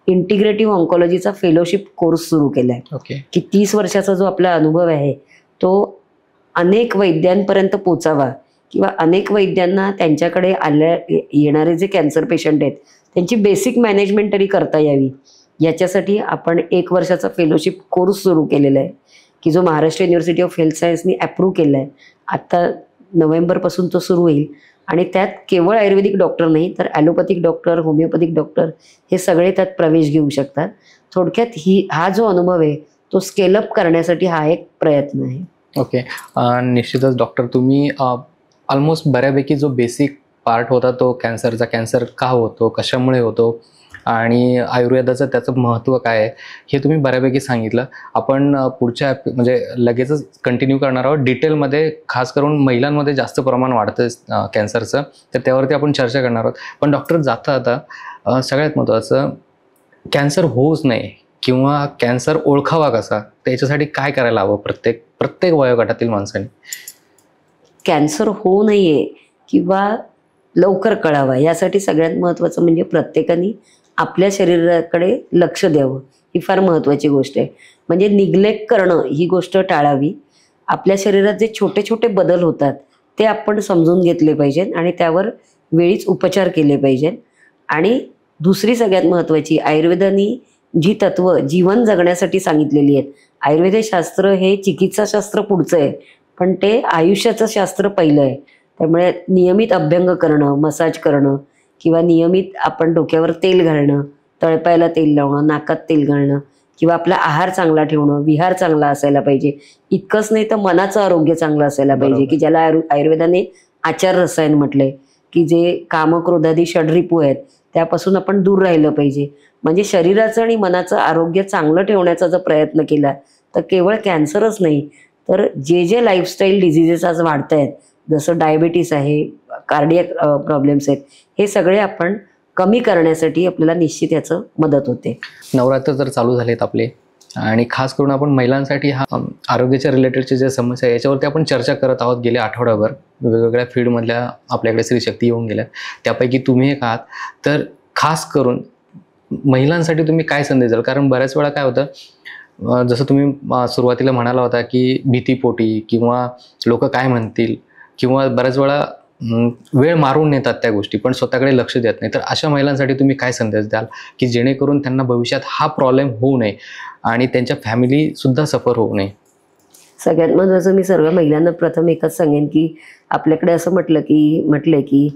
इंटिग्रेटिव्ह ऑन्कॉलॉजीचा फेलोशिप कोर्स सुरू केला आहे की 30 वर्षाचा जो आपला अनुभव आहे तो अनेक वैद्यांपर्यंत पोचावा किंवा अनेक वैद्यांना त्यांच्याकडे येणारे जे कॅन्सर पेशंट आहेत त्यांची बेसिक मॅनेजमेंट तरी करता यावी. याच्यासाठी आपण 1 वर्षाचा फेलोशिप कोर्स सुरू केलेला आहे की जो महाराष्ट्र युनिव्हर्सिटी ऑफ हेल्थ सायन्सनी अप्रूव्ह केला आहे. आत्ता नोव्हेंबरपासून तो सुरू होईल आणि त्यात केवळ आयुर्वेदिक डॉक्टर नाही तर ॲलोपॅथिक डॉक्टर, होमिओपॅथिक डॉक्टर हे सगळे त्यात प्रवेश घेऊ शकतात. थोडक्यात हा जो अनुभव आहे तो स्केलअप करण्यासाठी हा एक प्रयत्न आहे. ओके. निश्चितच डॉक्टर, तुम्ही ऑलमोस्ट बऱ्यापैकी जो बेसिक पार्ट होता तो कॅन्सर का होतो, कशामुळे होतो आणि आयुर्वेदाचं त्याचं महत्त्व काय आहे हे तुम्ही बऱ्यापैकी सांगितलं. आपण पुढच्या म्हणजे लगेचच कंटिन्यू करणार आहोत डिटेलमध्ये, खास करून महिलांमध्ये जास्त प्रमाण वाढतं कॅन्सरचं, तर त्यावरती आपण चर्चा करणार आहोत. पण डॉक्टर जाता आता सगळ्यात महत्त्वाचं, कॅन्सर होऊच नये किंवा कॅन्सर ओळखावा कसा, त्याच्यासाठी काय करायला हवं प्रत्येक वयोगटातील माणसाने? कॅन्सर होऊ नये किंवा लवकर कळावा यासाठी सगळ्यात महत्त्वाचं म्हणजे प्रत्येकाने आपल्या शरीराकडे लक्ष द्यावं. ही फार महत्त्वाची गोष्ट आहे. म्हणजे निग्लेक्ट करणं ही गोष्ट टाळावी. आपल्या शरीरात जे छोटे छोटे बदल होतात ते आपण समजून घेतले पाहिजेत आणि त्यावर वेळीच उपचार केले पाहिजेत. आणि दुसरी सगळ्यात महत्त्वाची, आयुर्वेदाने जी तत्त्व जीवन जगण्यासाठी सांगितलेली आहेत. आयुर्वेद शास्त्र हे चिकित्साशास्त्र पुढचं आहे, पण ते आयुष्याचं शास्त्र पहिलं आहे. त्यामुळे नियमित अभ्यंग करणं, मसाज करणं किंवा नियमित आपण डोक्यावर तेल घालणं, तळपायाला तेल लावणं, नाकात तेल घालणं किंवा आपला आहार चांगला ठेवणं, विहार चांगला असायला पाहिजे. इतकंच नाही तर मनाचं आरोग्य चांगलं असायला पाहिजे, की ज्याला आयुर्वेदाने आचार रसायन म्हटलंय, की जे कामक्रोधादी षड्रिपू आहेत त्यापासून आपण दूर राहिलं पाहिजे. म्हणजे शरीराचं आणि मनाचं आरोग्य चांगलं ठेवण्याचा जर प्रयत्न केला तर केवळ कॅन्सरच नाही तर जे लाईफस्टाईल डिझिजेस आज वाढत आहेत, जसं डायबिटीस आहे, कार्डियक प्रॉब्लेम्स आहेत, हे सगळे आपण कमी करण्यासाठी आपल्याला निश्चित याचं मदत होते. नवरात्र जर चालू झालेत आपले, आणि खास करून आपण महिलांसाठी हा आरोग्याच्या रिलेटेडच्या ज्या समस्या आहे याच्यावरती आपण चर्चा करत आहोत गेल्या आठवड्याभर. वेगवेगळ्या फील्डमधल्या आपल्याकडे स्त्री शक्ती येऊन गेल्या, त्यापैकी तुम्ही एक आहात. तर खास करून महिलांसाठी तुम्ही काय संदेश द्याल? कारण बऱ्याच वेळा काय होतं, जसं तुम्ही सुरुवातीला म्हणाला होता की भीतीपोटी किंवा लोक काय म्हणतील, किंवा बऱ्याच वेळा वेळ मारून नेतात त्या गोष्टी पण स्वतःकडे लक्ष देत नाही. तर अशा महिलांसाठी तुम्ही काय संदेश द्याल की जेणेकरून त्यांना भविष्यात हा प्रॉब्लेम होऊ नये आणि त्यांच्या फॅमिली सुद्धा सफर होऊ नये? सगळ्यात महत्त्वाचं मी सर्व महिलांना प्रथम एकच सांगेन की आपल्याकडे असं म्हटलंय की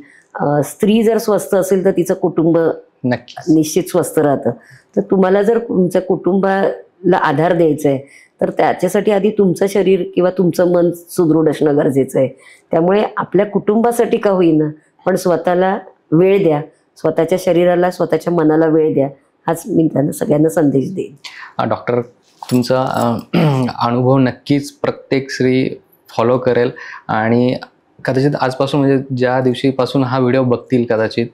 स्त्री जर स्वस्थ असेल तर तिचं कुटुंब नक्की निश्चित स्वस्थ राहतं. तर तुम्हाला जर तुमच्या कुटुंबाला आधार द्यायचा आहे तर त्याच्यासाठी आधी तुमचं शरीर किंवा तुमचं मन सुदृढ असणं गरजेचं आहे. त्यामुळे आपल्या कुटुंबासाठी का होईना पण स्वतःला वेळ द्या, स्वतःच्या शरीराला स्वतःच्या मनाला वेळ द्या, हाच मी त्यांना सगळ्यांना संदेश देईन. डॉक्टर, तुमचा अनुभव नक्कीच प्रत्येक स्त्री फॉलो करेल आणि कदाचित आजपासून म्हणजे ज्या दिवशीपासून हा व्हिडिओ बघतील कदाचित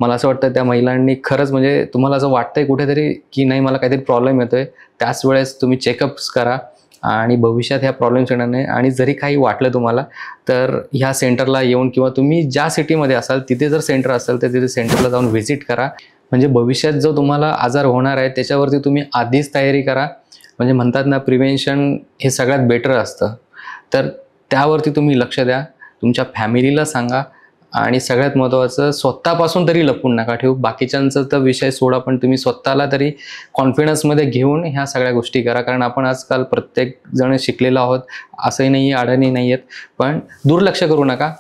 मला असं वाटतं त्या महिलांनी खरंच म्हणजे तुम्हाला असं वाटतंय कुठेतरी की नाही मला काहीतरी प्रॉब्लेम येतोय, त्याच वेळेस तुम्ही चेकअप्स करा आणि भविष्यात ह्या प्रॉब्लेम्स येणार नाही. आणि जरी काही वाटलं तुम्हाला तर ह्या सेंटरला येऊन किंवा तुम्ही ज्या सिटीमध्ये असाल तिथे जर सेंटर असेल तर तिथे सेंटरला जाऊन व्हिजिट करा. म्हणजे भविष्यात जो तुम्हाला आजार होणार आहे त्याच्यावरती तुम्ही आधीच तयारी करा. म्हणजे म्हणतात ना, प्रिव्हेन्शन हे सगळ्यात बेटर असतं. तर त्यावरती तुम्ही लक्ष द्या, तुमच्या फॅमिलीला सांगा आणि सगळ्यात महत्त्वाचं स्वतःपासून तरी लपून नका ठेवू. बाकीच्यांचा तर विषय सोडा, पण तुम्ही स्वतःला तरी कॉन्फिडन्समध्ये घेऊन ह्या सगळ्या गोष्टी करा. कारण आपण आजकाल प्रत्येक जण शिकलेलो आहोत, असंही नाही आहे, अडाणी नाही आहेत. पण दुर्लक्ष करू नका.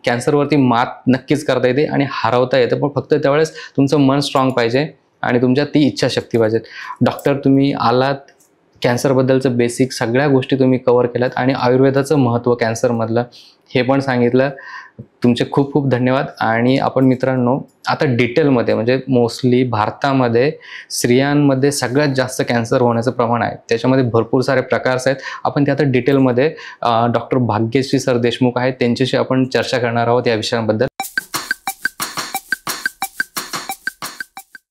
कॅन्सरवरती मात नक्कीच करता येते आणि हरवता येतं, पण फक्त त्यावेळेस तुमचं मन स्ट्रॉंग पाहिजे आणि तुमच्यात ती इच्छाशक्ती पाहिजे. डॉक्टर, तुम्ही आलात, कॅन्सरबद्दलचं बेसिक सगळ्या गोष्टी तुम्ही कव्हर केल्यात आणि आयुर्वेदाचं महत्त्व कॅन्सरमधलं हे पण सांगितलं. तुमचे खूप खूप धन्यवाद. आणि आपण मित्रांनो आता डिटेलमध्ये म्हणजे मोस्टली भारतामध्ये स्त्रियांमध्ये सगळ्यात जास्त कॅन्सर होण्याचं प्रमाण आहे, त्याच्यामध्ये भरपूर सारे प्रकार्स आहेत. आपण ते आता डिटेलमध्ये डॉक्टर भाग्यश्री सर देशमुख आहेत त्यांच्याशी आपण चर्चा करणार आहोत या विषयांबद्दल.